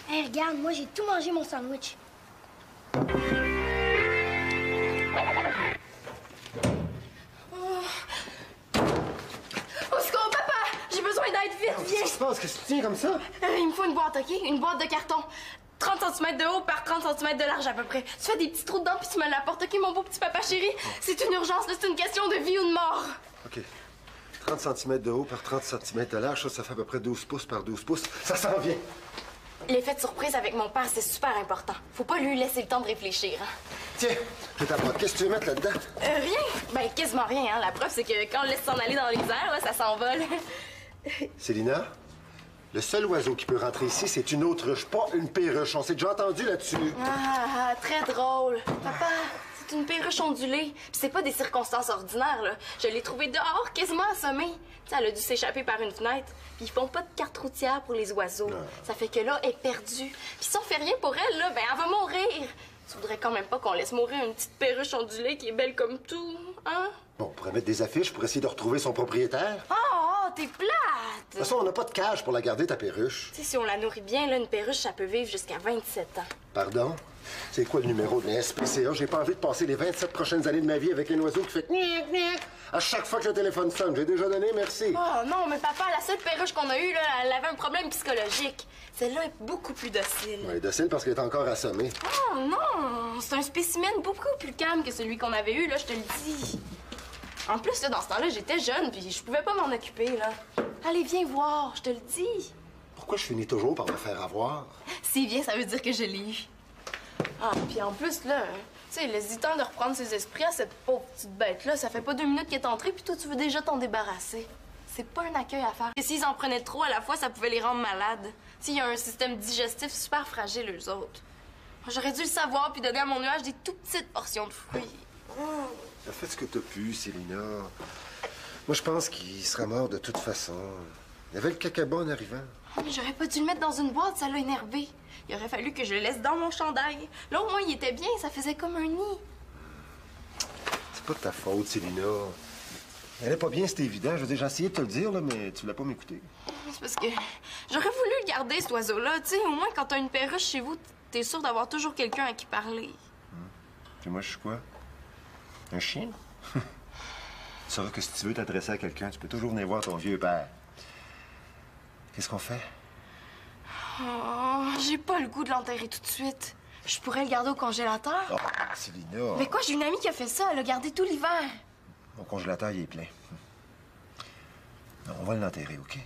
Hey, regarde, moi, j'ai tout mangé mon sandwich. Au secours, papa! J'ai besoin d'aide, vite, viens! Qu'est-ce qui se passe? Qu'est-ce que tu tiens comme ça? Il me faut une boîte, OK? Une boîte de carton. 30 cm de haut par 30 cm de large à peu près. Tu fais des petits trous dedans puis tu me l'apportes, OK, mon beau petit papa chéri? C'est une urgence, là, c'est une question de vie ou de mort. OK. 30 cm de haut par 30 cm de large, ça fait à peu près 12 pouces par 12 pouces. Ça s'en vient. L'effet de surprise avec mon père, c'est super important. Faut pas lui laisser le temps de réfléchir, hein? Tiens, j'ai ta boîte. Qu'est-ce que tu veux mettre là-dedans? Rien? Ben, quasiment rien, hein? La preuve, c'est que quand on le laisse s'en aller dans les airs, là, ça s'envole. Célina, le seul oiseau qui peut rentrer ici, c'est une autruche, pas une perruche. On s'est déjà entendu là-dessus. Ah, très drôle. Papa, c'est une perruche ondulée. Puis c'est pas des circonstances ordinaires, là. Je l'ai trouvée dehors, quasiment assommée. Tu sais, elle a dû s'échapper par une fenêtre. Puis ils font pas de carte routière pour les oiseaux. Ça fait que là, elle est perdue. Puis si on fait rien pour elle, là, ben elle va mourir. Tu voudrais quand même pas qu'on laisse mourir une petite perruche ondulée qui est belle comme tout, hein? Bon, on pourrait mettre des affiches pour essayer de retrouver son propriétaire. Oh, t'es plate! De toute façon, on n'a pas de cage pour la garder, ta perruche. Tu sais, si on la nourrit bien, là, une perruche, ça peut vivre jusqu'à 27 ans. Pardon? C'est quoi le numéro de la SPCA? J'ai pas envie de passer les 27 prochaines années de ma vie avec un oiseau qui fait gnac, gnac à chaque fois que le téléphone sonne. J'ai déjà donné, merci. Oh non, mais papa, la seule perruche qu'on a eue, là, elle avait un problème psychologique. Celle-là est beaucoup plus docile. Oui, docile parce qu'elle est encore assommée. Oh non! C'est un spécimen beaucoup plus calme que celui qu'on avait eu, là, je te le dis. En plus, là, dans ce temps-là, j'étais jeune, puis je pouvais pas m'en occuper, là. Allez, viens voir, je te le dis. Pourquoi je finis toujours par me faire avoir? C'est bien, ça veut dire que je l'ai eu. Ah, puis en plus, là, tu sais, laisse-y temps de reprendre ses esprits à cette pauvre petite bête-là. Ça fait pas 2 minutes qu'elle est entrée, puis toi, tu veux déjà t'en débarrasser. C'est pas un accueil à faire. Et s'ils en prenaient trop à la fois, ça pouvait les rendre malades. Tu sais, il y a un système digestif super fragile, eux autres. J'aurais dû le savoir, puis donner à mon nuage des tout petites portions de fruits. T'as fait ce que t'as pu, Célina. Moi, je pense qu'il sera mort de toute façon. Il y avait le cacaba en arrivant. Oh, mais j'aurais pas dû le mettre dans une boîte, ça l'a énervé. Il aurait fallu que je le laisse dans mon chandail. Là, au moins, il était bien, ça faisait comme un nid. C'est pas de ta faute, Célina. Elle est pas bien, c'est évident. Je veux dire, j'ai essayé de te le dire, là, mais tu voulais pas m'écouter. C'est parce que j'aurais voulu le garder, cet oiseau-là. Tu sais, au moins, quand t'as une perruche chez vous, t'es sûr d'avoir toujours quelqu'un à qui parler. Puis moi, je suis quoi? Un chien? Tu sauras que si tu veux t'adresser à quelqu'un, tu peux toujours venir voir ton vieux père. Qu'est-ce qu'on fait? Oh, j'ai pas le goût de l'enterrer tout de suite. Je pourrais le garder au congélateur. Oh, Célina! Mais quoi, j'ai une amie qui a fait ça. Elle l'a gardé tout l'hiver. Mon congélateur, il est plein. On va l'enterrer, OK?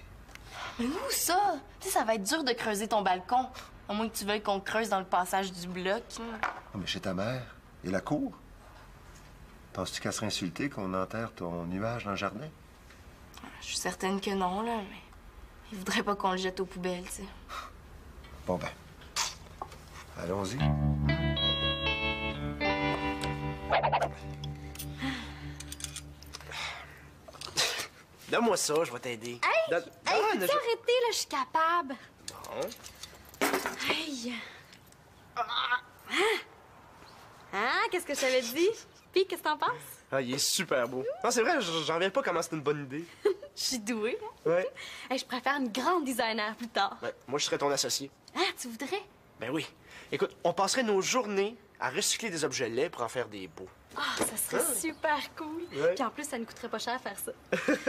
Mais où ça? Tu sais, ça va être dur de creuser ton balcon. À moins que tu veuilles qu'on creuse dans le passage du bloc. Oh, mais chez ta mère? Et la cour? Penses-tu qu'elle serait insultée qu'on enterre ton nuage dans le jardin? Je suis certaine que non, là, mais... Il voudrait pas qu'on le jette aux poubelles, tu sais. Bon, ben... Allons-y. Donne-moi ça, je vais t'aider. Hey! Donne... Hey, Ah, peux-tu je- arrêter, là? Je suis capable. Bon. Hey! Hein? Qu'est-ce que je t'avais dit? Puis, qu'est-ce que t'en penses? Ah, il est super beau. Non, c'est vrai, j'en reviens pas comment c'est une bonne idée. Je suis douée, hein? Ouais. Hey, je préfère une grande designer plus tard. Ouais, moi, je serais ton associé. Ah, tu voudrais? Ben oui. Écoute, on passerait nos journées à recycler des objets laids pour en faire des beaux. Ah, ça serait super cool. Ouais. Puis en plus, ça ne coûterait pas cher à faire ça.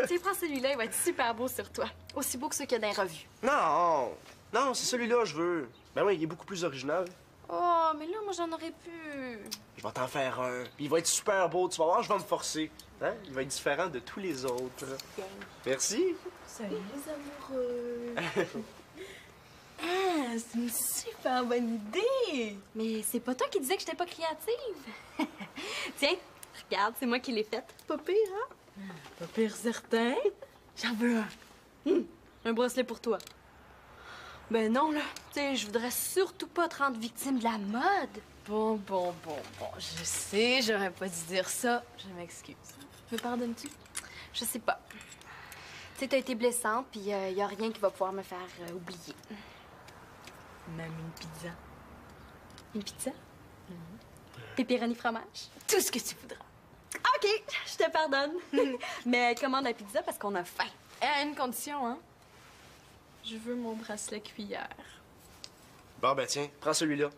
Tiens, prends celui-là, il va être super beau sur toi. Aussi beau que ceux qu'il y a dans les revues. Non! Non, c'est celui-là, je veux. Ben oui, il est beaucoup plus original. Oh, mais là, moi, j'en aurais pu. Je vais t'en faire un. Puis il va être super beau. Tu vas voir, je vais me forcer. Hein? Il va être différent de tous les autres. Merci. Salut, les amoureux. Ah, c'est une super bonne idée. Mais c'est pas toi qui disais que j'étais pas créative. Tiens, regarde, c'est moi qui l'ai faite. Pas pire, hein? Pas pire, certain. J'en veux un. Un bracelet pour toi. Ben non, là. Tu sais, je voudrais surtout pas te rendre victime de la mode. Bon. Je sais, j'aurais pas dû dire ça. Je m'excuse. Me pardonnes-tu? Je sais pas. Tu sais, t'as été blessante, puis y a rien qui va pouvoir me faire oublier. Même une pizza. Une pizza? Pepperoni fromage? Tout ce que tu voudras. OK, je te pardonne. Mais commande la pizza parce qu'on a faim. À une condition, hein? Je veux mon bracelet cuillère. Bon, ben tiens, prends celui-là.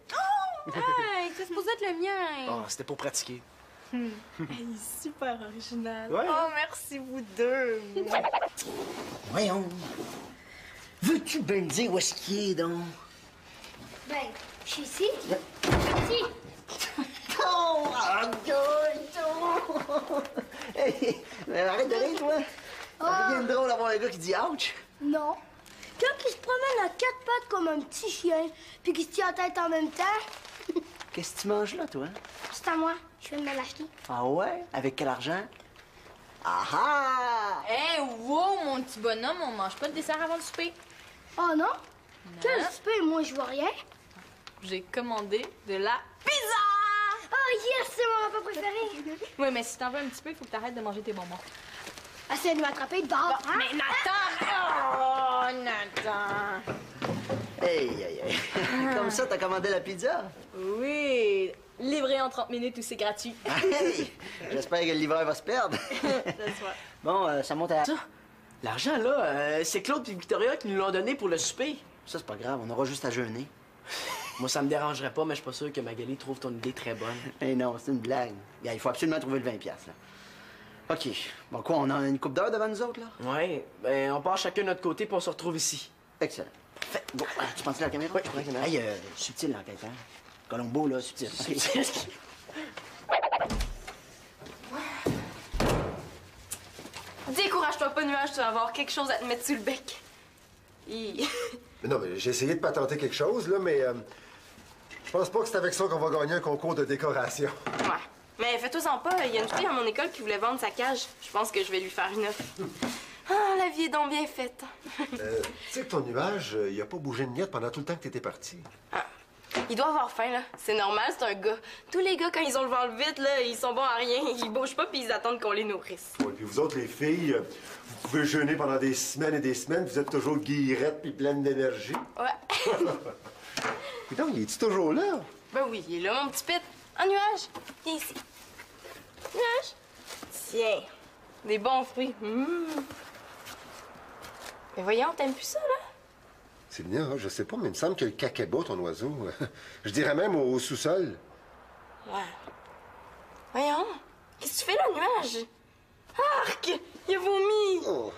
Hey, c'est supposé être le mien. Oh, c'était pour pratiquer. Hey, super original. Ouais. Oh, merci vous deux. Voyons. Veux-tu bien me dire où est-ce qu'il est, donc? Ben, je suis ici. Ici. Oh, hey, mais arrête de rire, toi. Ça fait bien drôle d'avoir un gars qui dit ouch. Non. Quand il se promène à 4 pattes comme un petit chien, puis qu'il se tient la tête en même temps, Qu'est-ce que tu manges là, toi? c'est à moi. Je viens de me l'acheter. Ah ouais? Avec quel argent? Ah ah! Hey, wow, mon petit bonhomme, on mange pas de dessert avant le souper. Oh non? Quel souper? Moi, je vois rien. J'ai commandé de la pizza! Oh yes, c'est mon repas préféré. Oui, mais si t'en veux un petit peu, il faut que t'arrêtes de manger tes bonbons. Essaye de m'attraper de bord, hein? Mais Nathan! Oh, Nathan! Hey. Comme ça, t'as commandé la pizza? Oui, livré en 30 minutes ou c'est gratuit. Hey! J'espère que l'hiver va se perdre. Bon, ça monte à... Ça, l'argent, là, c'est Claude et Victoria qui nous l'ont donné pour le souper. Ça, c'est pas grave, on aura juste à jeûner. Moi, ça me dérangerait pas, mais je suis pas sûr que Magali trouve ton idée très bonne. Eh non, c'est une blague. Il faut absolument trouver le 20$, là. OK. Bon, quoi, on a une coupe d'heure devant nous autres, là? Ouais, ben, on part chacun de notre côté, puis on se retrouve ici. Excellent. Parfait. Bon, tu penses à la caméra? Oui, je prends la caméra. Hey, subtil l'enquête, hein? Colombo, là, subtil. Décourage-toi pas, Nuage, tu vas avoir quelque chose à te mettre sur le bec. Mais non, mais j'ai essayé de patenter quelque chose, là, mais je pense pas que c'est avec ça qu'on va gagner un concours de décoration. Ouais. Mais fais-toi-en pas, il y a une fille à mon école qui voulait vendre sa cage. Je pense que je vais lui faire une offre. Ah, la vie est donc bien faite. Tu sais que ton nuage, il a pas bougé de miette pendant tout le temps que t'étais parti. Ah. Il doit avoir faim, là. C'est normal, c'est un gars. Tous les gars, quand ils ont le ventre vide, là, ils sont bons à rien. Ils bougent pas puis ils attendent qu'on les nourrisse. Ouais, puis vous autres, les filles, vous pouvez jeûner pendant des semaines et des semaines, vous êtes toujours guillerettes puis pleines d'énergie. Ouais. Puis donc, il est-tu toujours là? Ben oui, il est là, mon petit pit. Un nuage. Viens ici. Nuage. Tiens. Des bons fruits. Mais voyons, t'aimes plus ça, là? Célina, je sais pas, mais il me semble que le cacaba, ton oiseau. Je dirais même au sous-sol. Ouais. Voyons. Qu'est-ce que tu fais là, Nuage? Arc! Il a vomi! Oh.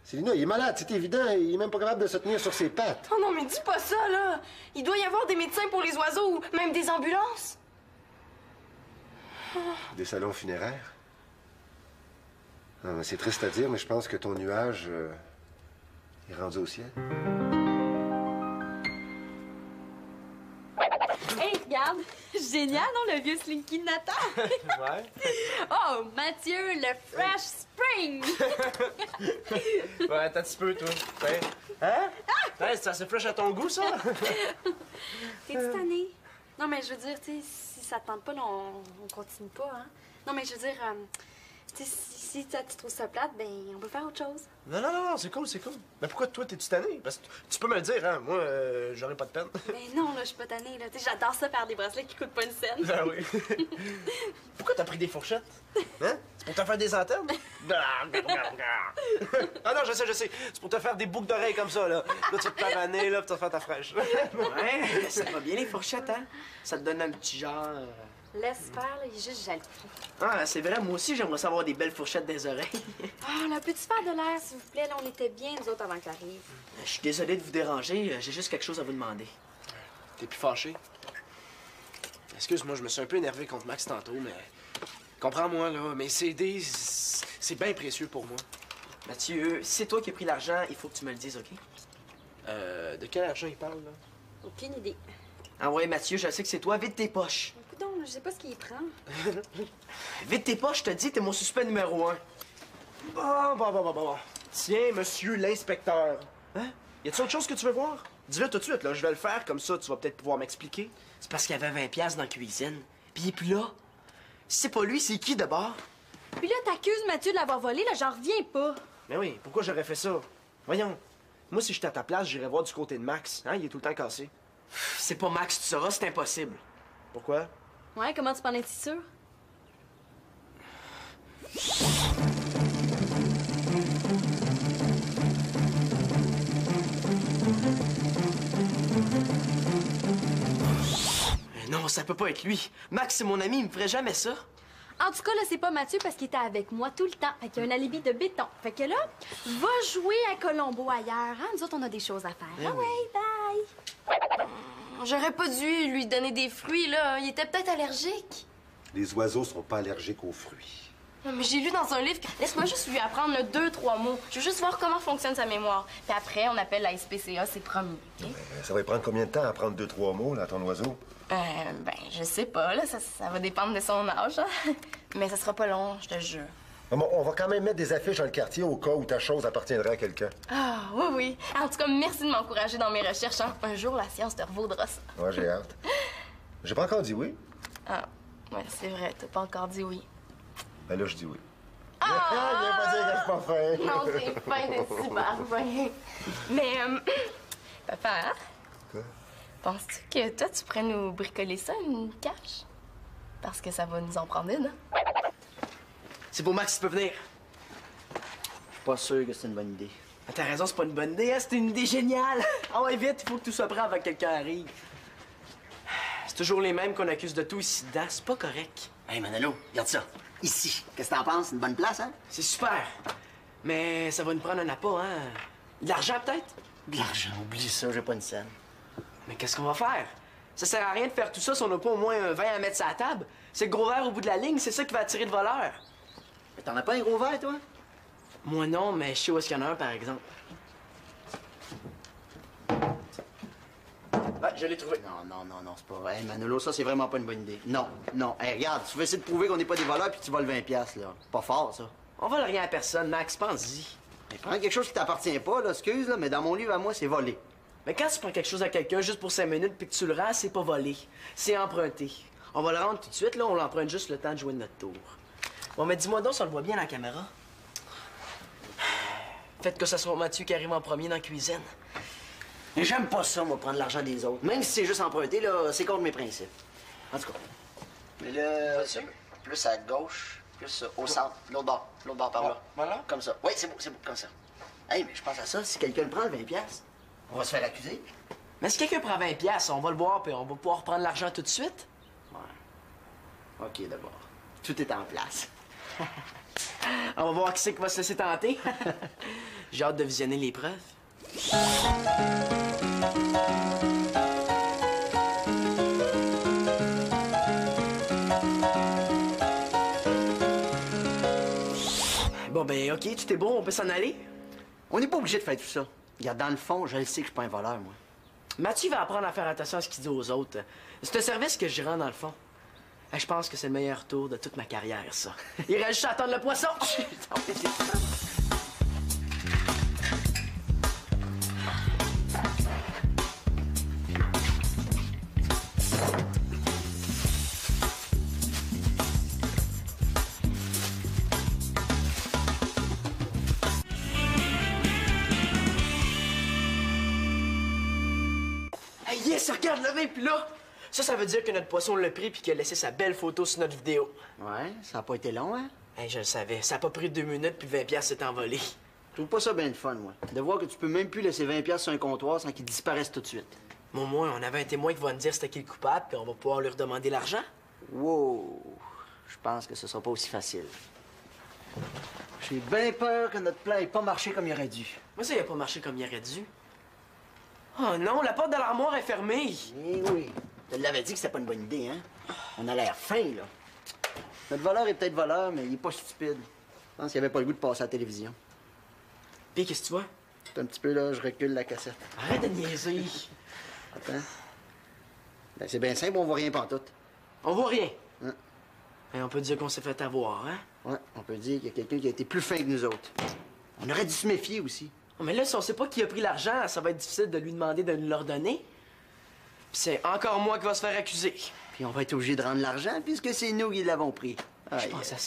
Célina, il est malade, c'est évident. Il est même pas capable de se tenir sur ses pattes. Oh non, mais dis pas ça, là! Il doit y avoir des médecins pour les oiseaux ou même des ambulances. Des salons funéraires? Non, mais c'est triste à dire, mais je pense que ton nuage est rendu au ciel. Hey, regarde! Génial, non, le vieux Slinky de Nathan? Ouais. Oh, Mathieu, le Fresh Spring! Ouais, attends un petit peu, toi. Ouais. Hein? Ouais, c'est assez fresh à ton goût, ça? T'es-tu tanné? Non, mais je veux dire, tu sais, si ça te tente pas, là, on continue pas, hein? Non, mais je veux dire, tu sais, si tu trouves ça plate, ben, on peut faire autre chose. Non, c'est cool, c'est cool. Mais pourquoi toi, t'es-tu tanné? Parce que tu peux me le dire, hein. Moi, j'aurais pas de peine. Mais non, là, je suis pas tannée, là. Tu sais, j'adore ça, faire des bracelets qui coûtent pas une scène. Ben oui. Pourquoi t'as pris des fourchettes? Hein? C'est pour te faire des antennes? Ah non, je sais. C'est pour te faire des boucles d'oreilles comme ça, là. Là, tu vas te pavaner, là, puis tu vas te faire ta fraîche. Ouais, ça va bien les fourchettes, hein? Ça te donne un petit genre... Laisse faire, là, il est juste jaloux. Ah, c'est vrai, moi aussi, j'aimerais savoir des belles fourchettes des oreilles. Ah, là, peux-tu faire de l'air, s'il vous plaît? Là, on était bien, nous autres, avant que t'arrives. Je suis désolé de vous déranger, j'ai juste quelque chose à vous demander. T'es plus fâché? Excuse-moi, je me suis un peu énervé contre Max tantôt, mais... Comprends-moi, là, mes CD, c'est bien précieux pour moi. Mathieu, si c'est toi qui as pris l'argent, il faut que tu me le dises, OK? De quel argent il parle, là? Aucune idée. Ah ouais, Mathieu, je sais que c'est toi, vide tes poches. Écoute, je sais pas ce qu'il prend. Vide tes poches, je te dis, t'es mon suspect numéro 1. Bon. Tiens, monsieur l'inspecteur. Hein? Y a-t-il autre chose que tu veux voir? Dis-le tout de suite, là. Je vais le faire, comme ça, tu vas peut-être pouvoir m'expliquer. C'est parce qu'il y avait 20$ dans la cuisine. Puis il est plus là. Si c'est pas lui, c'est qui d'abord? Puis là, t'accuses Mathieu de l'avoir volé, là, j'en reviens pas. Mais oui, pourquoi j'aurais fait ça? Voyons. Moi, si j'étais à ta place, j'irais voir du côté de Max. Hein? Il est tout le temps cassé. C'est pas Max, tu sauras, c'est impossible. Pourquoi? Ouais, comment tu peux en être si sûr? Non, ça peut pas être lui. Max, c'est mon ami, il me ferait jamais ça. En tout cas, là, c'est pas Mathieu parce qu'il était avec moi tout le temps. Fait qu'il y a un alibi de béton. Fait que là, va jouer à Colombo ailleurs, hein? Nous autres, on a des choses à faire. Ah ouais, bye! J'aurais pas dû lui donner des fruits, là. Il était peut-être allergique. Les oiseaux sont pas allergiques aux fruits. Non, mais j'ai lu dans un livre que... Laisse-moi juste lui apprendre 2-3 mots. Je veux juste voir comment fonctionne sa mémoire. Puis après, on appelle la SPCA, c'est promis. OK? Ça va y prendre combien de temps à apprendre 2-3 mots, là, à ton oiseau? Ben, je sais pas, là. Ça va dépendre de son âge, hein. Mais ça sera pas long, je te jure. Bon, on va quand même mettre des affiches dans le quartier au cas où ta chose appartiendrait à quelqu'un. Ah, oui. En tout cas, merci de m'encourager dans mes recherches, hein. Un jour, la science te revaudra ça. Ouais, j'ai hâte. J'ai pas encore dit oui. Ah, ouais, c'est vrai, t'as pas encore dit oui. Ben là, je dis oui. Ah! Viens pas dire que je suis pas fin. Non, c'est fin, t'es super fin. Mais, papa, hein? Quoi? Penses-tu que toi, tu pourrais nous bricoler ça, une cache? Parce que ça va nous en prendre une, hein? C'est pour Max, il peut venir. Je suis pas sûr que c'est une bonne idée. Ah, t'as raison, c'est pas une bonne idée, hein? C'était une idée géniale. Ah ouais, vite, il faut que tout soit prêt avant que quelqu'un arrive. C'est toujours les mêmes qu'on accuse de tout ici dedans, c'est pas correct. Hey, Manolo, regarde ça. Ici. Qu'est-ce que t'en penses? Une bonne place, hein? C'est super. Mais ça va nous prendre un appât, hein? De l'argent, peut-être? De l'argent, oublie ça, j'ai pas une scène. Mais qu'est-ce qu'on va faire? Ça sert à rien de faire tout ça si on n'a pas au moins un 20 à mettre sur la table. C'est le gros verre au bout de la ligne, c'est ça qui va attirer le voleur. Mais t'en as pas un gros verre, toi? Moi non, mais je sais où est-ce qu'il y en a un, par exemple. Ouais, je l'ai trouvé. Non, c'est pas... Hey, Manolo, ça, c'est vraiment pas une bonne idée. Non. Hey, regarde, tu veux essayer de prouver qu'on n'est pas des voleurs puis tu voles 20$, là. Pas fort, ça. On vole rien à personne, Max, pense-y. Hey, prends quelque chose qui t'appartient pas, là, excuse, là, mais dans mon livre à moi, c'est volé. Mais quand tu prends quelque chose à quelqu'un juste pour 5 minutes puis que tu le rends, c'est pas volé. C'est emprunté. On va le rendre tout de suite, là, on l'emprunte juste le temps de jouer de notre tour. Bon, mais dis-moi donc si on le voit bien dans la caméra. Faites que ce soit Mathieu qui arrive en premier dans la cuisine. Mais j'aime pas ça, moi, prendre l'argent des autres. Même si c'est juste emprunté, là, c'est contre mes principes. En tout cas. Mais là, plus à gauche, plus au centre, l'autre bord par là. Voilà. Comme ça. Oui, c'est beau, comme ça. Hey, mais je pense à ça, si quelqu'un le prend, le 20$, on va se faire accuser. Mais si quelqu'un prend 20$, on va le voir puis on va pouvoir prendre l'argent tout de suite. Ouais. OK, d'abord. Tout est en place. On va voir qui c'est qui va se laisser tenter. J'ai hâte de visionner les preuves. Bon, ben, OK, tout est bon, on peut s'en aller? On n'est pas obligé de faire tout ça. Regarde, dans le fond, je le sais que je suis pas un voleur, moi. Mathieu va apprendre à faire attention à ce qu'il dit aux autres. C'est un service que je rends, dans le fond. Je pense que c'est le meilleur tour de toute ma carrière, ça. Il reste juste à attendre le poisson! Hey, yes, regarde le vin, puis là! Ça veut dire que notre poisson l'a pris puis qu'il a laissé sa belle photo sur notre vidéo. Ouais, ça a pas été long, hein? Hey, je le savais. Ça a pas pris 2 minutes puis 20$ s'est envolé. Je trouve pas ça bien de fun, moi. De voir que tu peux même plus laisser 20$ sur un comptoir sans qu'il disparaisse tout de suite. Au moins, on avait un témoin qui va nous dire c'était qui le coupable puis on va pouvoir lui redemander l'argent. Wow! Je pense que ce sera pas aussi facile. J'ai bien peur que notre plan ait pas marché comme il aurait dû. Moi, ça, il a pas marché comme il aurait dû. Oh non, la porte de l'armoire est fermée! Eh oui! Je l'avais dit que c'était pas une bonne idée, hein? On a l'air fin, là. Notre voleur est peut-être voleur, mais il est pas stupide. Je pense qu'il avait pas le goût de passer à la télévision. Pis qu'est-ce que tu vois? C'est un petit peu, là, je recule la cassette. Arrête de niaiser! Attends. Ben, c'est bien simple, on voit rien pantoute. On voit rien. Hein? Et on peut dire qu'on s'est fait avoir, hein? Ouais, on peut dire qu'il y a quelqu'un qui a été plus fin que nous autres. On aurait dû se méfier aussi. Oh, mais là, si on sait pas qui a pris l'argent, ça va être difficile de lui demander de nous le redonner. Puis c'est encore moi qui va se faire accuser. Puis on va être obligé de rendre l'argent puisque c'est nous qui l'avons pris. Je pense à ça.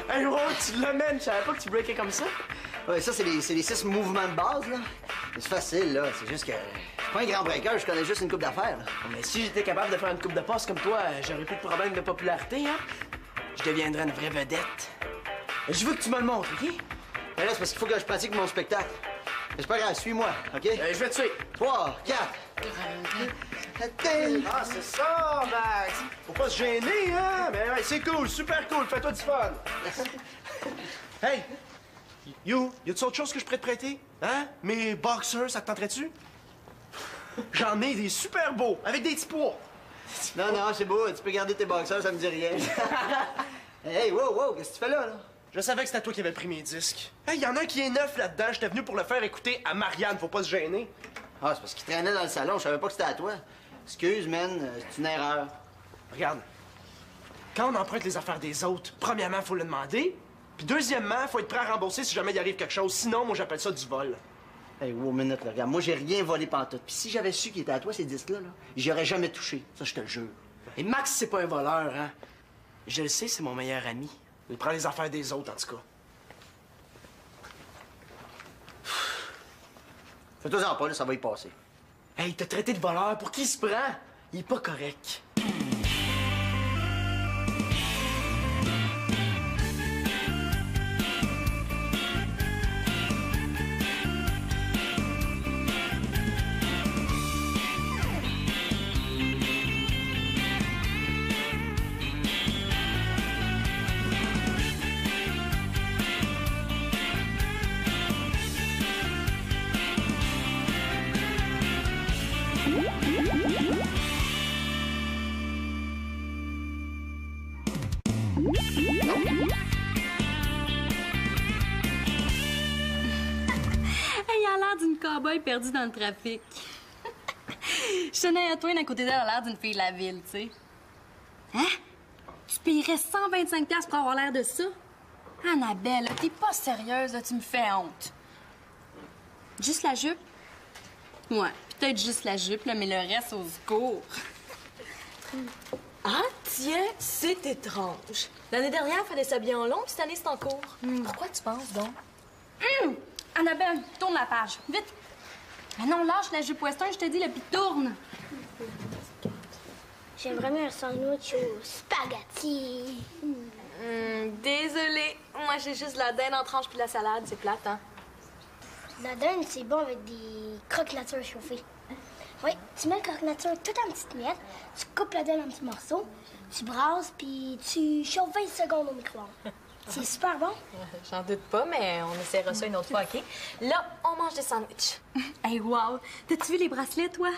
Hey, wow, tu l'amènes! Je savais pas que tu breakais comme ça. Ouais, ça, c'est les 6 mouvements de base, là. C'est facile, là. C'est juste que je suis pas un grand breaker, je connais juste une coupe d'affaires, là. Mais si j'étais capable de faire une coupe de passe comme toi, j'aurais plus de problème de popularité, hein? Je deviendrais une vraie vedette. Je veux que tu me le montres, OK? Mais là, c'est parce qu'il faut que je pratique mon spectacle. Mais c'est pas grave, suis-moi, OK? Je vais te suivre. 3, 4. Ah, c'est ça, Max! Faut pas se gêner, hein? Mais ouais, c'est cool, super cool, fais-toi du fun! Hey! You, y a-tu autre chose que je pourrais te prêter? Hein? Mes boxers, ça te tenterait-tu? J'en ai des super beaux, avec des petits pois! Non, c'est beau, tu peux garder tes boxers, ça me dit rien. Hey, wow, qu'est-ce que tu fais là? Je savais que c'était toi qui avais pris mes disques. Hey, y en a un qui est neuf là-dedans, j'étais venu pour le faire écouter à Marianne, faut pas se gêner. Ah, c'est parce qu'il traînait dans le salon, je savais pas que c'était à toi. Excuse, man, c'est une erreur. Regarde, quand on emprunte les affaires des autres, premièrement, faut le demander, puis deuxièmement, faut être prêt à rembourser si jamais il arrive quelque chose. Sinon, moi, j'appelle ça du vol. Hey, wow, minute, là, regarde, moi, j'ai rien volé pantoute. Puis si j'avais su qu'il était à toi, ces disques-là, j'y aurais jamais touché. Ça, je te le jure. Et Max, c'est pas un voleur, hein? Je le sais, c'est mon meilleur ami. Il prend les affaires des autres, en tout cas. Fais-toi-en pas, là, ça va y passer. Hey, il t'a traité de voleur, pour qui il se prend? Il est pas correct. l'air d'une cow-boy perdue dans le trafic. Shania Twain à côté d'elle a l'air d'une fille de la ville, tu sais. Hein? Tu paierais 125$ pour avoir l'air de ça? Annabelle, t'es pas sérieuse, là, tu me fais honte. Juste la jupe? Ouais, peut-être juste la jupe, là, mais le reste au secours. Ah, tiens, c'est étrange. L'année dernière, il fallait s'habiller en long, puis cette année, c'est en court. Pourquoi tu penses, donc? Annabelle, tourne la page, vite! Mais non, lâche la jupe western, je te dis, là, puis tourne! J'aimerais mieux un sandwich au spaghetti. Désolée. Moi, j'ai juste la dinde en tranche puis la salade. C'est plate, hein? La dinde, c'est bon avec des croque nature chauffées. Oui, tu mets le croque nature tout en petites miettes, tu coupes la dinde en petits morceaux, tu brasses, puis tu chauffes 20 secondes au micro-ondes. C'est super bon. J'en doute pas, mais on essaiera ça une autre fois, OK? Là, on mange des sandwichs. Hey, wow! T'as-tu vu les bracelets, toi?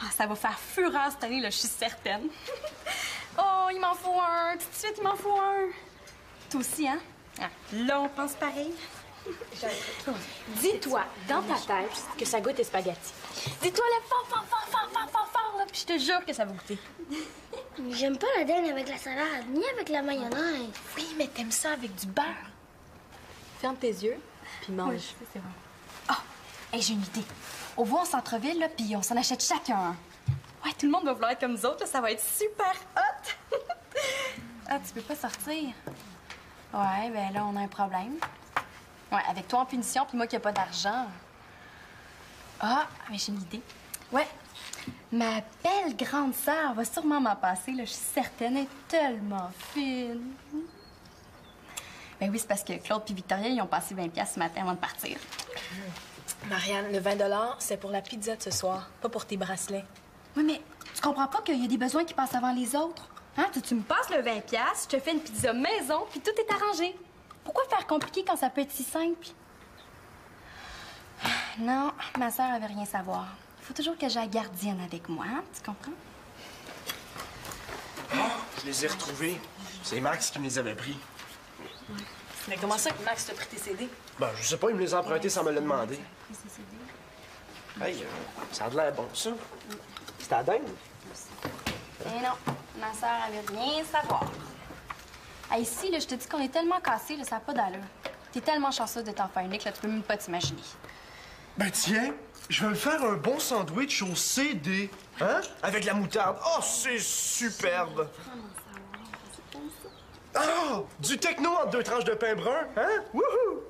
Ah, ça va faire fureur cette année, là, je suis certaine. Oh, il m'en faut un! Tout de suite, il m'en faut un! Toi aussi, hein? Ah, là, on pense pareil. Dis-toi, dans ta tête, que ça goûte les spaghettis. Dis-toi-le fort, là, puis je te jure que ça va goûter. J'aime pas la dinde avec la salade, ni avec la mayonnaise. Oui, mais t'aimes ça avec du beurre. Ferme tes yeux, puis mange. Oui, c'est bon. Ah! Hey, j'ai une idée. On va en centre-ville, là, puis on s'en achète chacun un. Ouais, tout le monde va vouloir être comme nous autres, là, ça va être super hot! Ah, tu peux pas sortir? Ouais, ben là, on a un problème. Ouais, avec toi en punition, puis moi qui a pas d'argent. Ah, mais j'ai une idée. Ouais, ma belle grande sœur va sûrement m'en passer, là, je suis certaine, elle est tellement fine. Ben oui, c'est parce que Claude puis Victoria, ils ont passé 20$ ce matin avant de partir. Marianne, le 20$, c'est pour la pizza de ce soir, pas pour tes bracelets. Oui, mais tu comprends pas qu'il y a des besoins qui passent avant les autres? Hein? Tu me passes le 20$, je te fais une pizza maison, puis tout est arrangé. Pourquoi faire compliqué quand ça peut être si simple? Non, ma sœur, elle veut rien savoir. Il faut toujours que j'aille gardienne avec moi, hein? Tu comprends? Oh, je les ai retrouvés. C'est Max qui me les avait pris. Mais comment ça que Max t'a pris tes CD? Ben, je sais pas, il me les a empruntés sans me le demander. Hey, ça a de l'air bon, ça. C'est à dingue. Eh non, ma sœur, elle veut rien savoir. Ah, ici, là, je te dis qu'on est tellement cassés, là, ça n'a pas d'allure. T'es tellement chanceuse de t'en faire unique, là, tu peux même pas t'imaginer. Ben tiens, je vais me faire un bon sandwich au CD. Hein? Avec la moutarde. Oh, c'est superbe! Oh! Du techno entre deux tranches de pain brun, hein? Wouhou!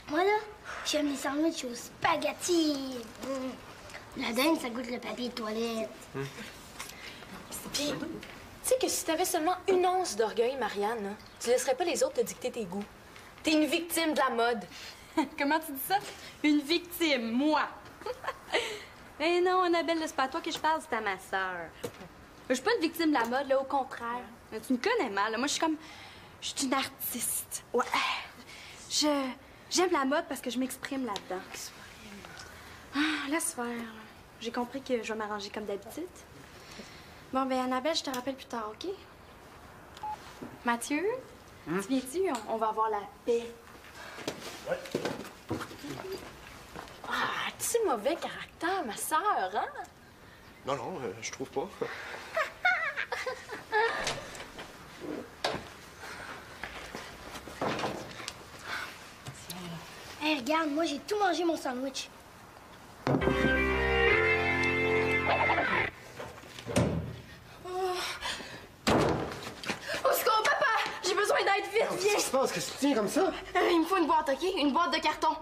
Moi, là, j'aime les sandwichs au spaghetti. La dinde, ça goûte le papier de toilette. Puis, tu sais que si t'avais seulement une once d'orgueil, Marianne, hein, tu laisserais pas les autres te dicter tes goûts. T'es une victime de la mode. Comment tu dis ça? Une victime, moi. Eh non, Annabelle, c'est pas à toi que je parle, c'est à ma sœur. Je suis pas une victime de la mode, là, au contraire. Tu me connais mal, là. Moi, je suis comme... Je suis une artiste. Ouais. J'aime la mode parce que je m'exprime là-dedans. Ah, laisse faire. J'ai compris que je vais m'arranger comme d'habitude. Bon, ben Annabelle, je te rappelle plus tard, OK? Mathieu, tu viens-tu? On va avoir la paix. Ouais. Ah, tu mauvais caractère, ma sœur, hein? Non, non, je trouve pas. Hey, regarde, moi, j'ai tout mangé mon sandwich. Au secours, papa! J'ai besoin d'aide, vite, viens! Qu'est-ce qui se passe? Qu'est-ce que tu tiens comme ça? Il me faut une boîte, OK? Une boîte de carton.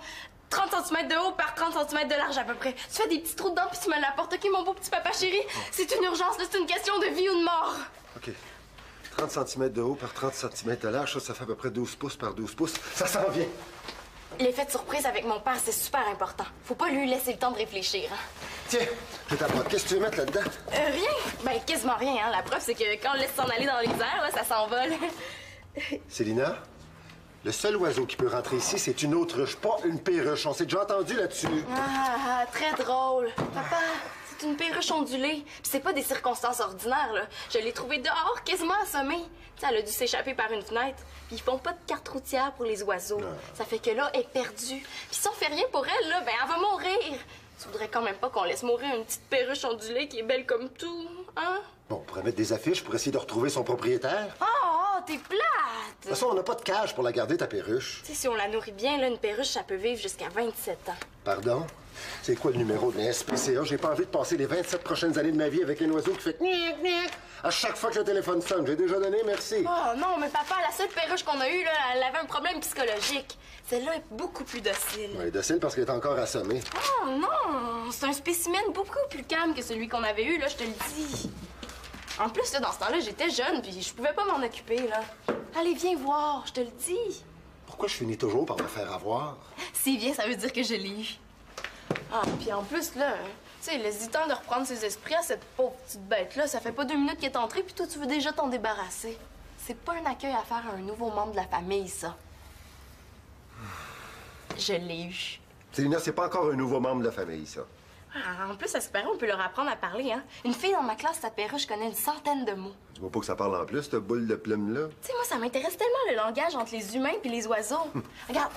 30 cm de haut par 30 cm de large à peu près. Tu fais des petits trous dedans puis tu me l'apportes, OK, mon beau petit papa chéri? C'est une urgence, là, c'est une question de vie ou de mort. OK. 30 cm de haut par 30 cm de large, ça fait à peu près 12 pouces par 12 pouces. Ça s'en vient. L'effet de surprise avec mon père, c'est super important. Faut pas lui laisser le temps de réfléchir, hein? Tiens, je t'apporte. Qu'est-ce que tu veux mettre là-dedans? Rien. Ben, quasiment rien, hein. La preuve, c'est que quand on le laisse s'en aller dans les airs, là, ça s'envole. Célina, le seul oiseau qui peut rentrer ici, c'est une autruche, pas une perruche. On s'est déjà entendu là-dessus. Ah, très drôle. Papa, c'est une perruche ondulée. Puis c'est pas des circonstances ordinaires, là. Je l'ai trouvée dehors, quasiment assommée. Tu sais, elle a dû s'échapper par une fenêtre. Puis ils font pas de carte routière pour les oiseaux. Ça fait que là, elle est perdue. Puis si on fait rien pour elle, là, ben elle va mourir. Tu voudrais quand même pas qu'on laisse mourir une petite perruche ondulée qui est belle comme tout, hein? Bon, on pourrait mettre des affiches pour essayer de retrouver son propriétaire. Oh, t'es plate! De toute façon, on n'a pas de cage pour la garder, ta perruche. Tu sais, si on la nourrit bien, là, une perruche, ça peut vivre jusqu'à 27 ans. Pardon? C'est quoi le numéro de la SPCA? J'ai pas envie de passer les 27 prochaines années de ma vie avec un oiseau qui fait gnac, gnac à chaque fois que le téléphone sonne. J'ai déjà donné, merci. Oh non, mais papa, la seule perruche qu'on a eue, là, elle avait un problème psychologique. Celle-là est beaucoup plus docile. Oui, docile parce qu'elle est encore assommée. Oh non! C'est un spécimen beaucoup plus calme que celui qu'on avait eu, là, je te le dis. En plus, là, dans ce temps-là, j'étais jeune, puis je pouvais pas m'en occuper, là. Allez, viens voir, je te le dis. Pourquoi je finis toujours par me faire avoir? S'il vient, ça veut dire que je l'ai eu. Ah, puis en plus, là, tu sais, l'hésitant de reprendre ses esprits à cette pauvre petite bête-là, ça fait pas 2 minutes qu'elle est entrée, puis toi, tu veux déjà t'en débarrasser. C'est pas un accueil à faire à un nouveau membre de la famille, ça. Je l'ai eu. Célina, c'est pas encore un nouveau membre de la famille, ça. Ah, en plus, à ce paraît, on peut leur apprendre à parler, hein. Une fille dans ma classe, sa perruche, connaît une centaine de mots. Tu vois pas que ça parle en plus, cette boule de plume-là? Tu sais, moi, ça m'intéresse tellement le langage entre les humains et les oiseaux. Regarde,